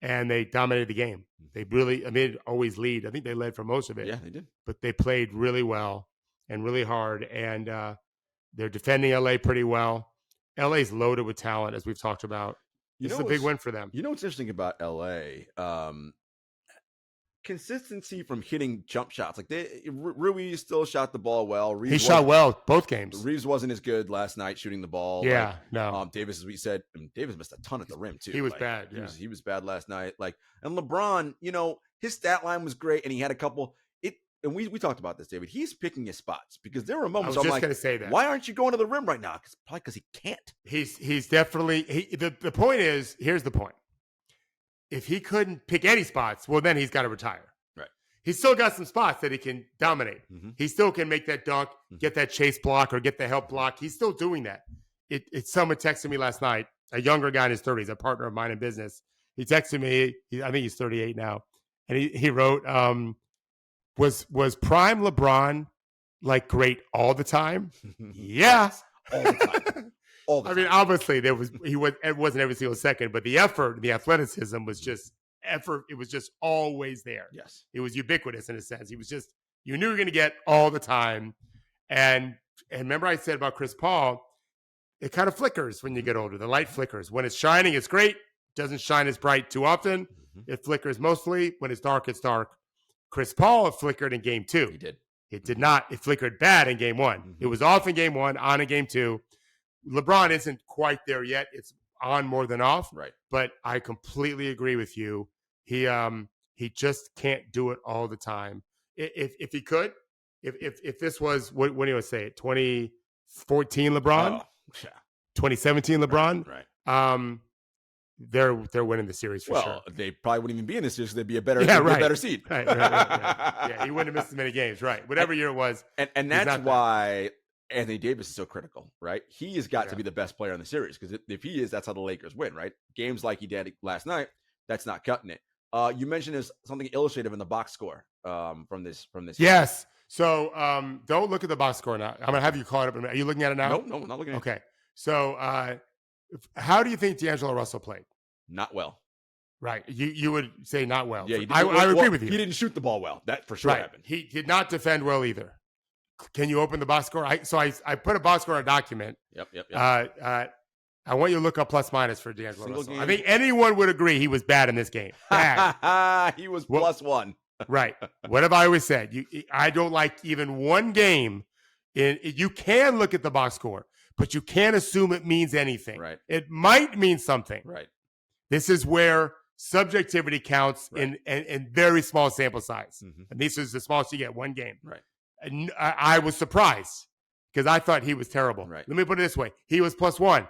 and they dominated the game. They really, always lead. I think they led for most of it. Yeah, they did. But they played really well and really hard, and they're defending LA pretty well. LA's loaded with talent, as we've talked about. This is a big win for them. You know what's interesting about LA? Consistency from hitting jump shots. Like Rui still shot the ball well. He shot well both games. Reeves wasn't as good last night shooting the ball. Yeah, no. Davis, as we said, Davis missed a ton at the rim too. He was bad. He was bad last night. And LeBron, his stat line was great, and he had a couple. And we talked about this, David. He's picking his spots because there were moments. I was just going to say that. Why aren't you going to the rim right now? Probably because he can't. He's definitely. The point is, here's the point. If he couldn't pick any spots, well, then he's got to retire. Right. He's still got some spots that he can dominate. Mm-hmm. He still can make that dunk, get that chase block, or get the help block. He's still doing that. Someone texted me last night, a younger guy in his 30s, a partner of mine in business. He texted me. I think he's 38 now, and he wrote, "Was prime LeBron like great all the time?" Yeah, all the time. I mean, obviously it wasn't every single second, but the effort, the athleticism was just effort. It was just always there. Yes. It was ubiquitous in a sense. He was just, you knew you were going to get all the time. And remember I said about Chris Paul, it kind of flickers when you get older. The light flickers. When it's shining, it's great. It doesn't shine as bright too often. Mm-hmm. It flickers mostly. When it's dark, it's dark. Chris Paul flickered in game 2. He did. It did not. It flickered bad in game 1. Mm-hmm. It was off in game 1, on in game 2. LeBron isn't quite there yet. It's on more than off. Right. But I completely agree with you. He just can't do it all the time. If he could, if this was what do you say? 2014 LeBron, 2017 LeBron, right? They're winning the series for sure. Well, they probably wouldn't even be in this series. They'd be a better seed. Right. Yeah, he wouldn't have missed as many games. Right. Whatever year it was, and that's why Anthony Davis is so critical, right? He has got to be the best player in the series because if he is, that's how the Lakers win, right? Games like he did last night, that's not cutting it. You mentioned there's something illustrative in the box score from this. Yes. So don't look at the box score now. I'm gonna have you call it up. Are you looking at it now? No, I'm not looking at it. Okay. So how do you think D'Angelo Russell played? Not well. Right. You would say not well. Yeah, I agree with you. He didn't shoot the ball well. That for sure happened. He did not defend well either. Can you open the box score? I put a box score in a document. Yep. I want you to look up plus minus for D'Angelo Russell. Game. I think anyone would agree he was bad in this game. Bad. He was plus one. Right. What have I always said? I don't like even one game. You can look at the box score, but you can't assume it means anything. Right. It might mean something. Right. This is where subjectivity counts in very small sample size. Mm-hmm. And this is the smallest you get, one game. Right. And I was surprised because I thought he was terrible. Right. Let me put it this way: he was +1.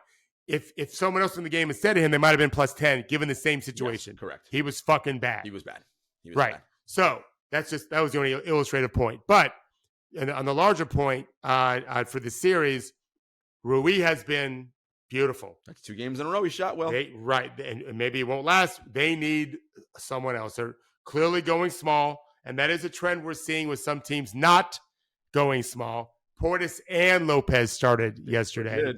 If someone else in the game instead of him, they might have been +10, given the same situation. Yes, correct. He was fucking bad. He was bad. Right. So that was the only illustrative point. But on the larger point, for the series, Rui has been beautiful. That's 2 games in a row he shot well. Right. And maybe it won't last. They need someone else. They're clearly going small. And that is a trend we're seeing with some teams not going small. Portis and Lopez started yesterday.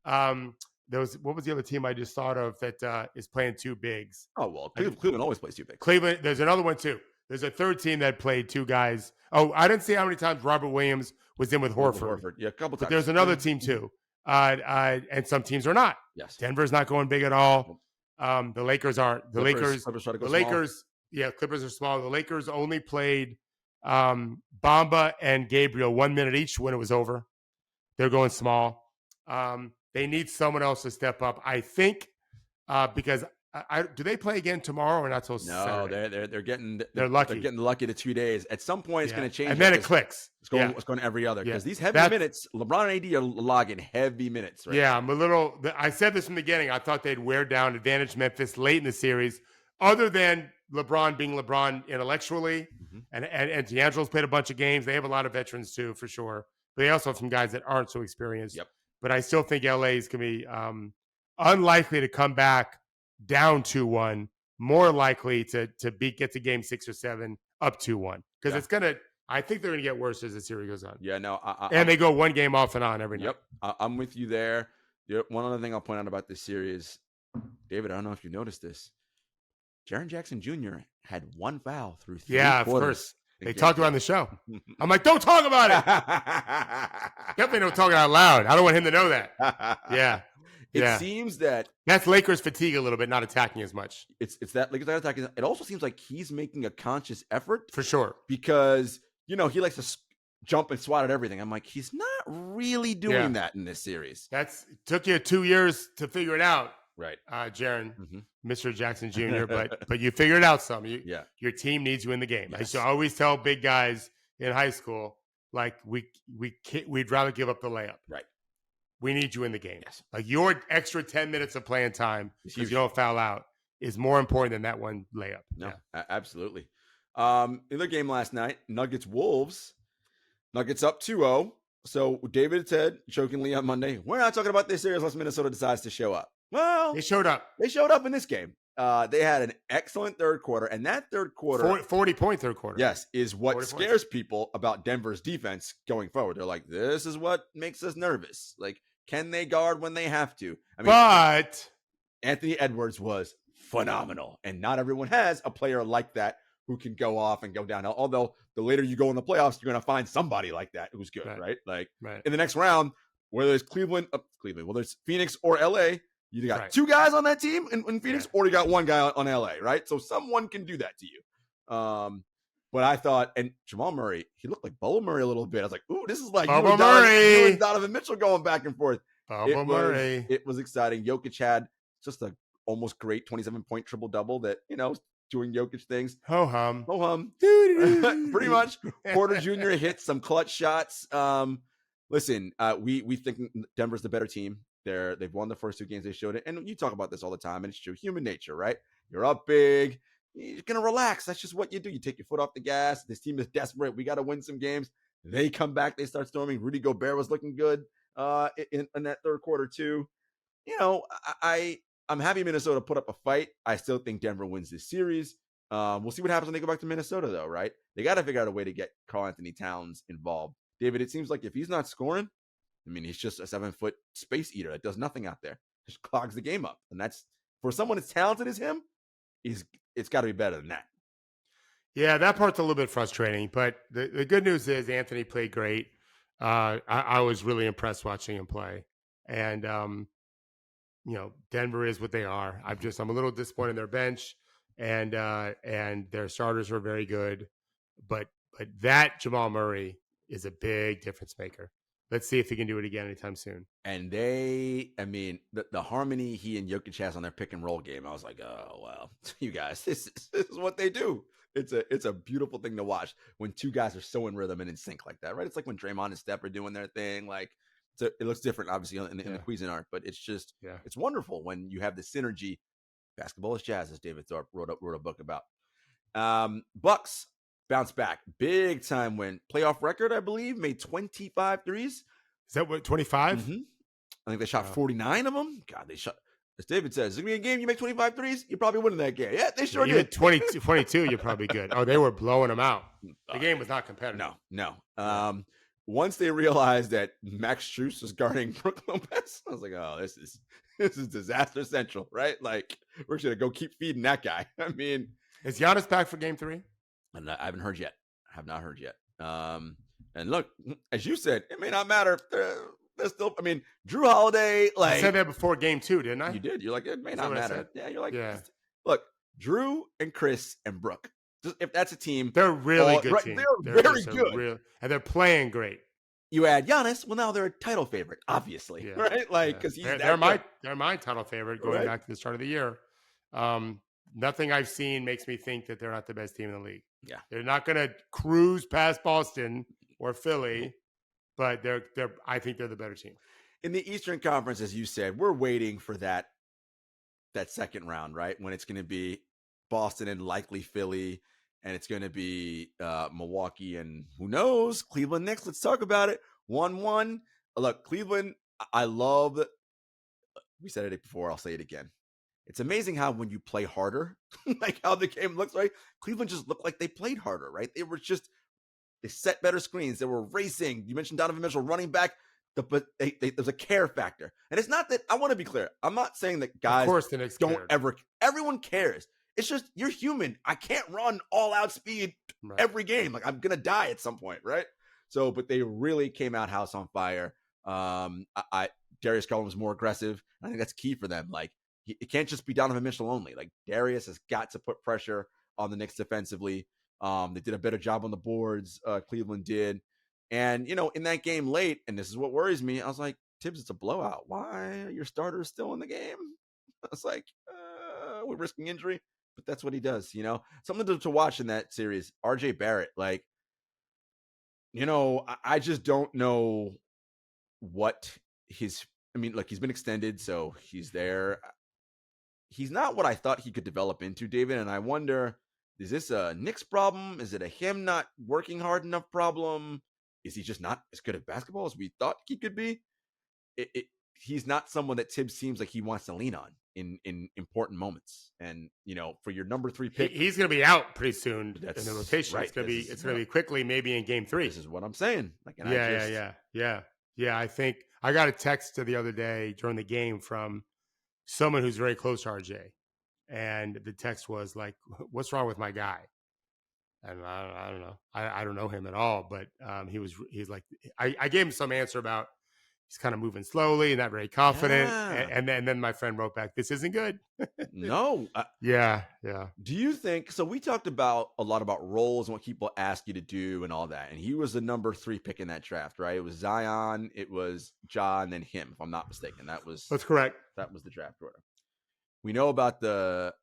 What was the other team I just thought of that is playing 2 bigs? Oh, well, Cleveland always plays 2 bigs. Cleveland, there's another one too. There's a third team that played 2 guys. Oh, I didn't see how many times Robert Williams was in with Horford. Yeah, a couple times. But there's another team too. And some teams are not. Yes. Denver's not going big at all. The Lakers aren't. Clippers try to go small. Yeah, Clippers are small. The Lakers only played Bamba and Gabriel 1 minute each when it was over. They're going small. They need someone else to step up, I think, because do they play again tomorrow or not till Saturday? No, they're lucky. They're getting lucky to 2 days. At some point, it's going to change, and then it clicks. It's going every other because these heavy minutes. LeBron and AD are logging heavy minutes. Right? Yeah, I'm a little. I said this from the beginning. I thought they'd wear down, advantage Memphis late in the series. Other than LeBron being LeBron intellectually, and D'Angelo's played a bunch of games. They have a lot of veterans too, for sure. But they also have some guys that aren't so experienced. Yep. But I still think LA is going to be unlikely to come back down 2-1. More likely to get to game 6 or 7 up 2-1 because it's going to. I think they're going to get worse as the series goes on. Yeah, no. And they go 1 game off and on every night. Yep, I'm with you there. One other thing I'll point out about this series, David, I don't know if you noticed this. Jaren Jackson Jr. had 1 foul through 3 quarters. Of course. They talked about it on the show. I'm like, don't talk about it. Definitely don't talk out loud. I don't want him to know that. Yeah. It seems that that's Lakers fatigue a little bit, not attacking as much. It's that Lakers not attacking. It also seems like he's making a conscious effort. For sure. Because, he likes to jump and swat at everything. I'm like, he's not really doing that in this series. Took you 2 years to figure it out. Right. Jaren, Mr. Jackson Jr., but you figured it out some. Your team needs you in the game. Yes. I used to always tell big guys in high school, like, we'd rather give up the layup. Right. We need you in the game. Yes. Like, your extra 10 minutes of playing time, because you don't foul out, is more important than that one layup. No, absolutely. Another game last night, Nuggets-Wolves. Nuggets up 2-0. So David said, jokingly on Monday, we're not talking about this series unless Minnesota decides to show up. Well, they showed up. They showed up in this game. They had an excellent third quarter, and that third quarter, 40-point third quarter, yes, is what scares people about Denver's defense going forward. They're like, this is what makes us nervous. Like, can they guard when they have to? I mean, but Anthony Edwards was phenomenal, and not everyone has a player like that who can go off and go down. Although the later you go in the playoffs, you're going to find somebody like that who's good, right? Like in the next round, whether it's whether it's Phoenix or LA. You got 2 guys on that team in Phoenix, or you got 1 guy on LA, right? So someone can do that to you. But I thought, and Jamal Murray, he looked like Bo Murray a little bit. I was like, ooh, this is like you and Donovan Mitchell going back and forth. It was exciting. Jokic had just a almost great 27-point triple-double that, doing Jokic things. Ho-hum. Pretty much. Porter Jr. hit some clutch shots. Listen, we think Denver's the better team. They've won the first 2 games. They showed it. And you talk about this all the time, and it's true. Human nature, right? You're up big. You're going to relax. That's just what you do. You take your foot off the gas. This team is desperate. We got to win some games. They come back. They start storming. Rudy Gobert was looking good in that third quarter too. I'm happy Minnesota put up a fight. I still think Denver wins this series. We'll see what happens when they go back to Minnesota, though, right? They got to figure out a way to get Karl-Anthony Towns involved. David, it seems like if he's not scoring, I mean, he's just a 7-foot space eater that does nothing out there. Just clogs the game up. And that's, for someone as talented as him, it's got to be better than that. Yeah, that part's a little bit frustrating. But the good news is Anthony played great. I was really impressed watching him play. And, Denver is what they are. I'm a little disappointed in their bench. And their starters were very good. But that Jamal Murray is a big difference maker. Let's see if he can do it again anytime soon. And the harmony he and Jokic has on their pick and roll game, I was like, oh, well, you guys, this is what they do. it's a beautiful thing to watch when two guys are so in rhythm and in sync like that, right? It's like when Draymond and Steph are doing their thing. Like, it looks different, obviously, in the Cuisinart, but it's just it's wonderful when you have the synergy. Basketball is jazz, as David Thorpe wrote a book about. Bucks bounce back, big time win, playoff record, I believe, made 25 threes. Is that what 25? Mm-hmm. I think they shot 49 of them. God, they shot. As David says, if it's a game you make 25 threes, you're probably winning that game. Yeah, they sure did. 22, you're probably good. Oh, they were blowing them out. The game was not competitive. No. Once they realized that Max Strus was guarding Brook Lopez, I was like, oh, this is disaster central, right? Like, we're just going to go keep feeding that guy. I mean. Is Giannis back for game 3? And I haven't heard yet. I have not heard yet. And look, as you said, it may not matter. They're still, I mean, Drew Holiday, like. I said that before game 2, didn't I? You did. You're like, it may not matter. Yeah, you're like, yeah. Look, Drew and Chris and Brooke. Just, if that's a team. They're really good team. They're very good. And they're playing great. You add Giannis, well, now they're a title favorite, obviously. Yeah. Right? Like, because they're my title favorite going back to the start of the year. Nothing I've seen makes me think that they're not the best team in the league. Yeah. They're not going to cruise past Boston or Philly, but I think they're the better team. In the Eastern Conference, as you said, we're waiting for that second round, right? When it's going to be Boston and likely Philly, and it's going to be Milwaukee and who knows, Cleveland next. Let's talk about it. 1-1. Look, Cleveland, I love. We said it before. I'll say it again. It's amazing how when you play harder, like how the game looks, right? Cleveland just looked like they played harder, right? They set better screens. They were racing. You mentioned Donovan Mitchell running back, but there's a care factor. And it's not that, I want to be clear. I'm not saying that guys everyone cares. It's just, you're human. I can't run all out speed every game. Like, I'm going to die at some point, right? So, but they really came out house on fire. Darius Garland was more aggressive. I think that's key for them. Like, it can't just be Donovan Mitchell only. Like, Darius has got to put pressure on the Knicks defensively. They did a better job on the boards. Cleveland did. And, in that game late, and this is what worries me, I was like, Tibbs, it's a blowout. Why are your starters still in the game? I was like, we're risking injury. But that's what he does, Something to watch in that series. RJ Barrett, like, I just don't know what he's been extended, so he's there. He's not what I thought he could develop into, David. And I wonder, is this a Knicks problem? Is it a him not working hard enough problem? Is he just not as good at basketball as we thought he could be? He's not someone that Tibbs seems like he wants to lean on in important moments. And, for your number 3 pick. He's going to be out pretty soon in the rotation. Right. It's going to be quickly, maybe in game 3. This is what I'm saying. Like, Yeah. I think I got a text the other day during the game from someone who's very close to RJ. And the text was like, what's wrong with my guy? And I don't know. I don't know him at all, but he's like, I gave him some answer about he's kind of moving slowly and not very confident. Yeah. And then my friend wrote back, this isn't good. No. Yeah. Do you think, so we talked a lot about roles and what people ask you to do and all that. And he was the number 3 pick in that draft, right? It was Zion, it was Ja, and then him, if I'm not mistaken. That's correct. That was the draft order. We know about the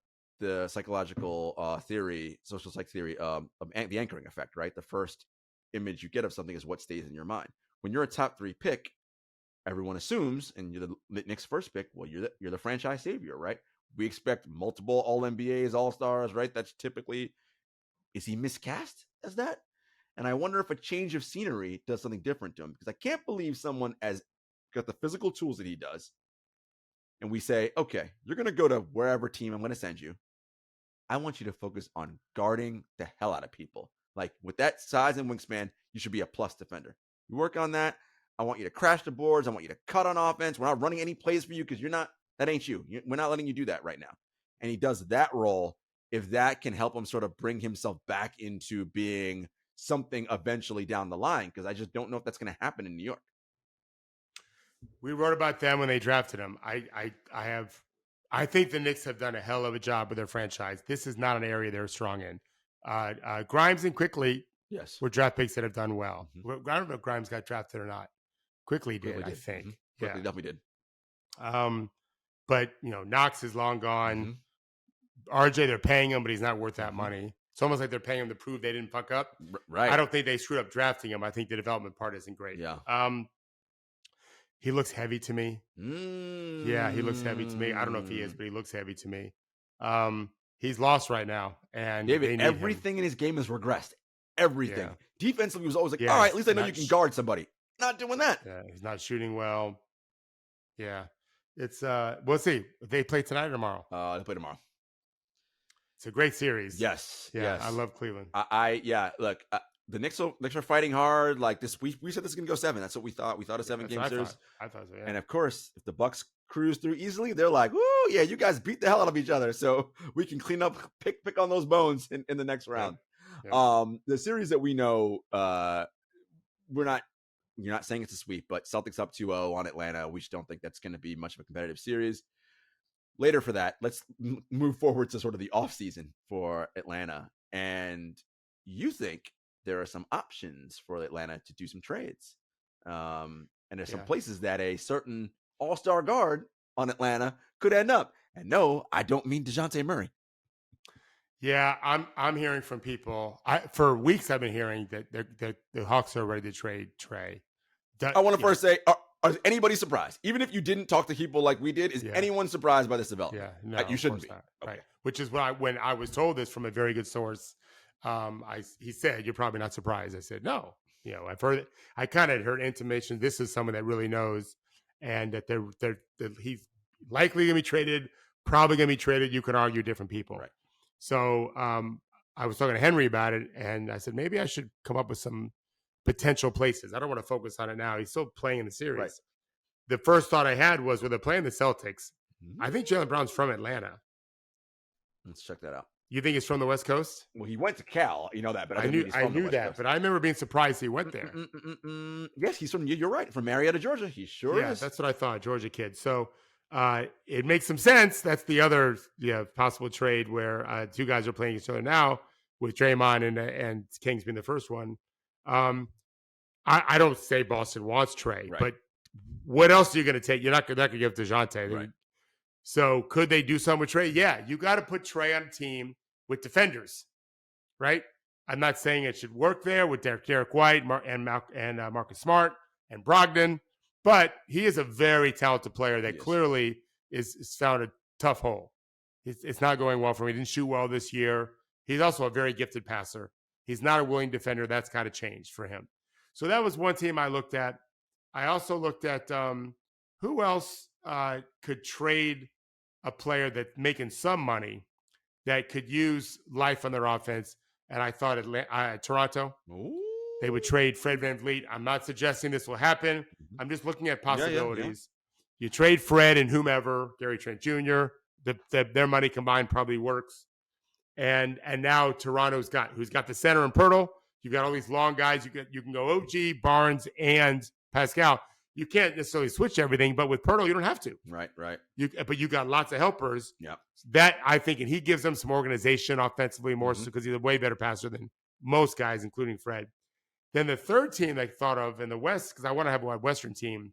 psychological theory, social psych theory of the anchoring effect, right? The first image you get of something is what stays in your mind. When you're a top 3 pick, everyone assumes, and you're the Knicks' first pick, well, you're the franchise savior, right? We expect multiple All-NBAs, All-Stars, right? That's typically, is he miscast as that? And I wonder if a change of scenery does something different to him, because I can't believe someone has got the physical tools that he does, and we say, okay, you're going to go to wherever team I'm going to send you. I want you to focus on guarding the hell out of people. Like, with that size and wingspan, you should be a plus defender. You work on that. I want you to crash the boards. I want you to cut on offense. We're not running any plays for you because that ain't you. We're not letting you do that right now. And he does that role. If that can help him sort of bring himself back into being something eventually down the line, because I just don't know if that's going to happen in New York. We wrote about them when they drafted him. I think the Knicks have done a hell of a job with their franchise. This is not an area they're strong in. Grimes and Quickly were draft picks that have done well. Mm-hmm. I don't know if Grimes got drafted or not. Quickly did. I think. Mm-hmm. Quickly definitely did. But Knox is long gone. Mm-hmm. RJ, they're paying him, but he's not worth that money. It's almost like they're paying him to prove they didn't fuck up. Right. I don't think they screwed up drafting him. I think the development part isn't great. Yeah. He looks heavy to me. Yeah, he looks heavy to me. I don't know if he is, but he looks heavy to me. He's lost right now, and David, everything in his game has regressed. Everything. Yeah. Defensively, he was always like, all right, at least I know you can guard somebody. Not doing that. Yeah, he's not shooting well. Yeah. It's we'll see. They play tonight or tomorrow? They play tomorrow. It's a great series. Yes. Yeah, yes. I love Cleveland. Look, the Knicks are fighting hard. Like this, we said this is gonna go 7. That's what we thought. We thought a 7-game series. I thought so, yeah. And of course, if the Bucks cruise through easily, they're like, "Ooh, yeah, you guys beat the hell out of each other." So we can clean up, pick on those bones in the next round. Yeah. The series that we know, you're not saying it's a sweep, but Celtics up 2-0 on Atlanta. We just don't think that's going to be much of a competitive series. Later for that, let's move forward to sort of the offseason for Atlanta. And you think there are some options for Atlanta to do some trades. And there's some places that a certain all-star guard on Atlanta could end up. And no, I don't mean DeJounte Murray. Yeah, I'm hearing from people. For weeks I've been hearing that the Hawks are ready to trade Trae. I want to first say, is anybody surprised? Even if you didn't talk to people like we did, is anyone surprised by this development? Yeah, no, you shouldn't be. Okay. Right. Which is when I was told this from a very good source. He said, "You're probably not surprised." I said, "No." I've heard it. I kind of heard intimation. This is someone that really knows, and that that he's likely going to be traded. Probably going to be traded. You could argue different people. Right. So I was talking to Henry about it, and I said maybe I should come up with some potential places. I don't want to focus on it now. He's still playing in the series. Right. The first thought I had was, when they're playing the Celtics, I think Jaylen Brown's from Atlanta. Let's check that out. You think he's from the West Coast? Well, he went to Cal. You know that, but I knew that. But I remember being surprised he went there. Yes, he's from. You're right, from Marietta, Georgia. He sure is. Yeah, that's what I thought, Georgia kid. So it makes some sense. That's the other possible trade where two guys are playing each other now, with Draymond and Kings being the first one. I don't say Boston wants Trae, right, but what else are you going to take? You're not going to give DeJounte. Right. So could they do something with Trae? Yeah, you got to put Trae on a team with defenders, right? I'm not saying it should work there with Derek White and Marcus Smart and Brogdon, but he is a very talented player that clearly is found a tough hole. It's not going well for him. He didn't shoot well this year. He's also a very gifted passer. He's not a willing defender. That's kind of changed for him. So that was one team I looked at. I also looked at who else could trade a player that's making some money that could use life on their offense. And I thought Toronto. Ooh. They would trade Fred VanVleet. I'm not suggesting this will happen. I'm just looking at possibilities. Yeah. You trade Fred and whomever, Gary Trent Jr., their money combined probably works. And now Toronto's who's got the center and Pirtle. You got all these long guys. You can go OG, Barnes, and Pascal. You can't necessarily switch everything, but with Pirtle, you don't have to. Right. But you got lots of helpers. Yeah. That I think, and he gives them some organization offensively more so because he's a way better passer than most guys, including Fred. Then the third team I thought of in the West, because I want to have a Western team.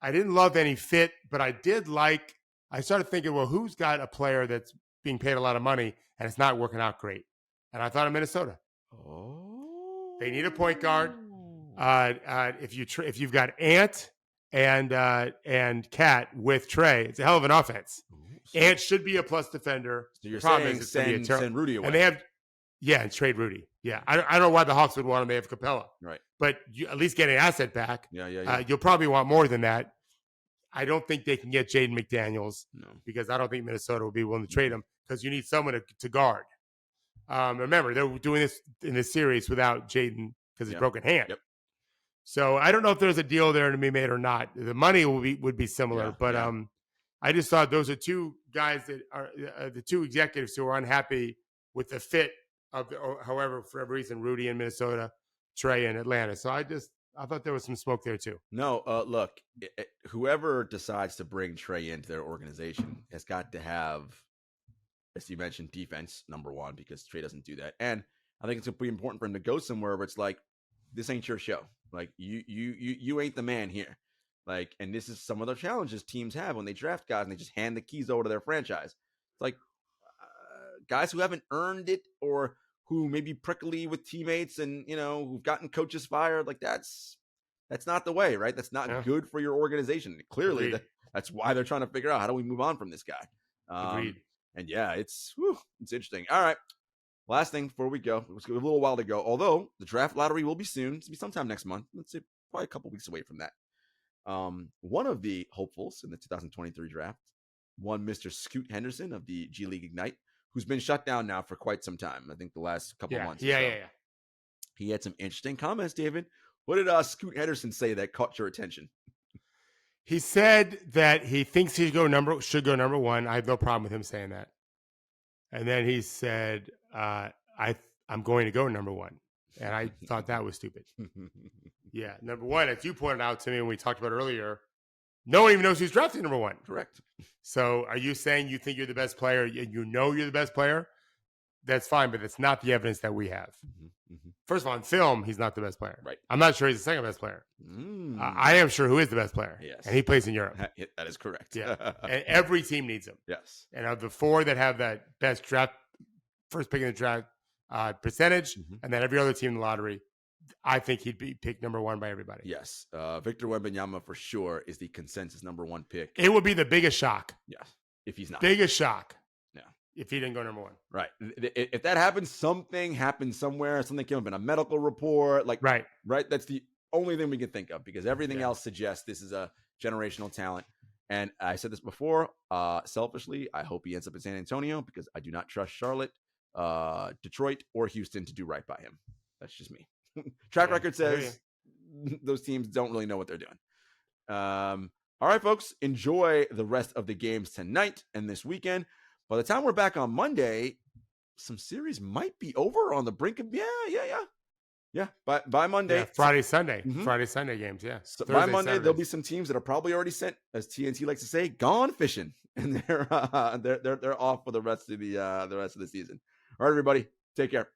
I didn't love any fit, but I did like. I started thinking, well, who's got a player that's being paid a lot of money and it's not working out great? And I thought of Minnesota. Oh, they need a point guard. If you've got Ant and Cat with Trae, it's a hell of an offense. Ant should be a plus defender. So you're saying send Rudy away. And they have, and trade Rudy. Yeah, I don't know why the Hawks would want him. They have Capella. Right. But you at least get an asset back. Yeah. You'll probably want more than that. I don't think they can get Jaden McDaniels because I don't think Minnesota will be willing to trade him because you need someone to guard. Remember, they're doing this in this series without Jaden because his broken hand. Yep. So I don't know if there's a deal there to be made or not. The money would be similar, but I just thought those are two guys that are the two executives who are unhappy with the fit of, however, for every reason, Rudy in Minnesota, Trae in Atlanta. So I thought there was some smoke there too. No, look, whoever decides to bring Trae into their organization has got to have, as you mentioned, defense, number one, because Trae doesn't do that. And I think it's pretty important for him to go somewhere where it's like, this ain't your show. Like you ain't the man here. Like, and this is some of the challenges teams have when they draft guys and they just hand the keys over to their franchise. It's like, guys who haven't earned it or who may be prickly with teammates and, who've gotten coaches fired. Like that's not the way, right? That's not good for your organization. Clearly, that's why they're trying to figure out how do we move on from this guy. Agreed. And yeah, it's interesting. All right. Last thing before we go, it was a little while to go, although the draft lottery will be soon. It's be sometime next month. Let's say probably a couple weeks away from that. One of the hopefuls in the 2023 draft, one Mr. Scoot Henderson of the G League Ignite, who's been shut down now for quite some time. I think the last couple months. Yeah. He had some interesting comments, David. What did Scoot Henderson say that caught your attention? He said that he thinks should go number one. I have no problem with him saying that. And then he said, I'm going to go number one. And I thought that was stupid. Yeah. Number one, as you pointed out to me when we talked about earlier, no one even knows who's drafting number one. Correct. So are you saying you think you're the best player? You know you're the best player? That's fine, but it's not the evidence that we have. First of all, in film, he's not the best player. Right. I'm not sure he's the second best player. I am sure who is the best player. Yes. And he plays in Europe. That is correct. Yeah. And every team needs him. Yes. And of the four that have that best draft, first pick in the draft percentage, and then every other team in the lottery, I think he'd be picked number one by everybody. Yes. Victor Wembanyama for sure is the consensus number one pick. It would be the biggest shock. Yes. If he's not. Biggest shock. Yeah. If he didn't go number one. Right. If that happens, something happened somewhere. Something came up in a medical report. Like, right. That's the only thing we can think of because everything else suggests this is a generational talent. And I said this before, selfishly, I hope he ends up in San Antonio because I do not trust Charlotte, Detroit, or Houston to do right by him. That's just me. Track record says those teams don't really know what they're doing. All right, folks, enjoy the rest of the games tonight and this weekend. By the time we're back on Monday, some series might be over on the brink of yeah. By Monday, Friday, Sunday games. Yeah. So by Monday, there'll be some teams that are probably already sent, as TNT likes to say, gone fishing, and they're off for the rest of the season. All right, everybody, take care.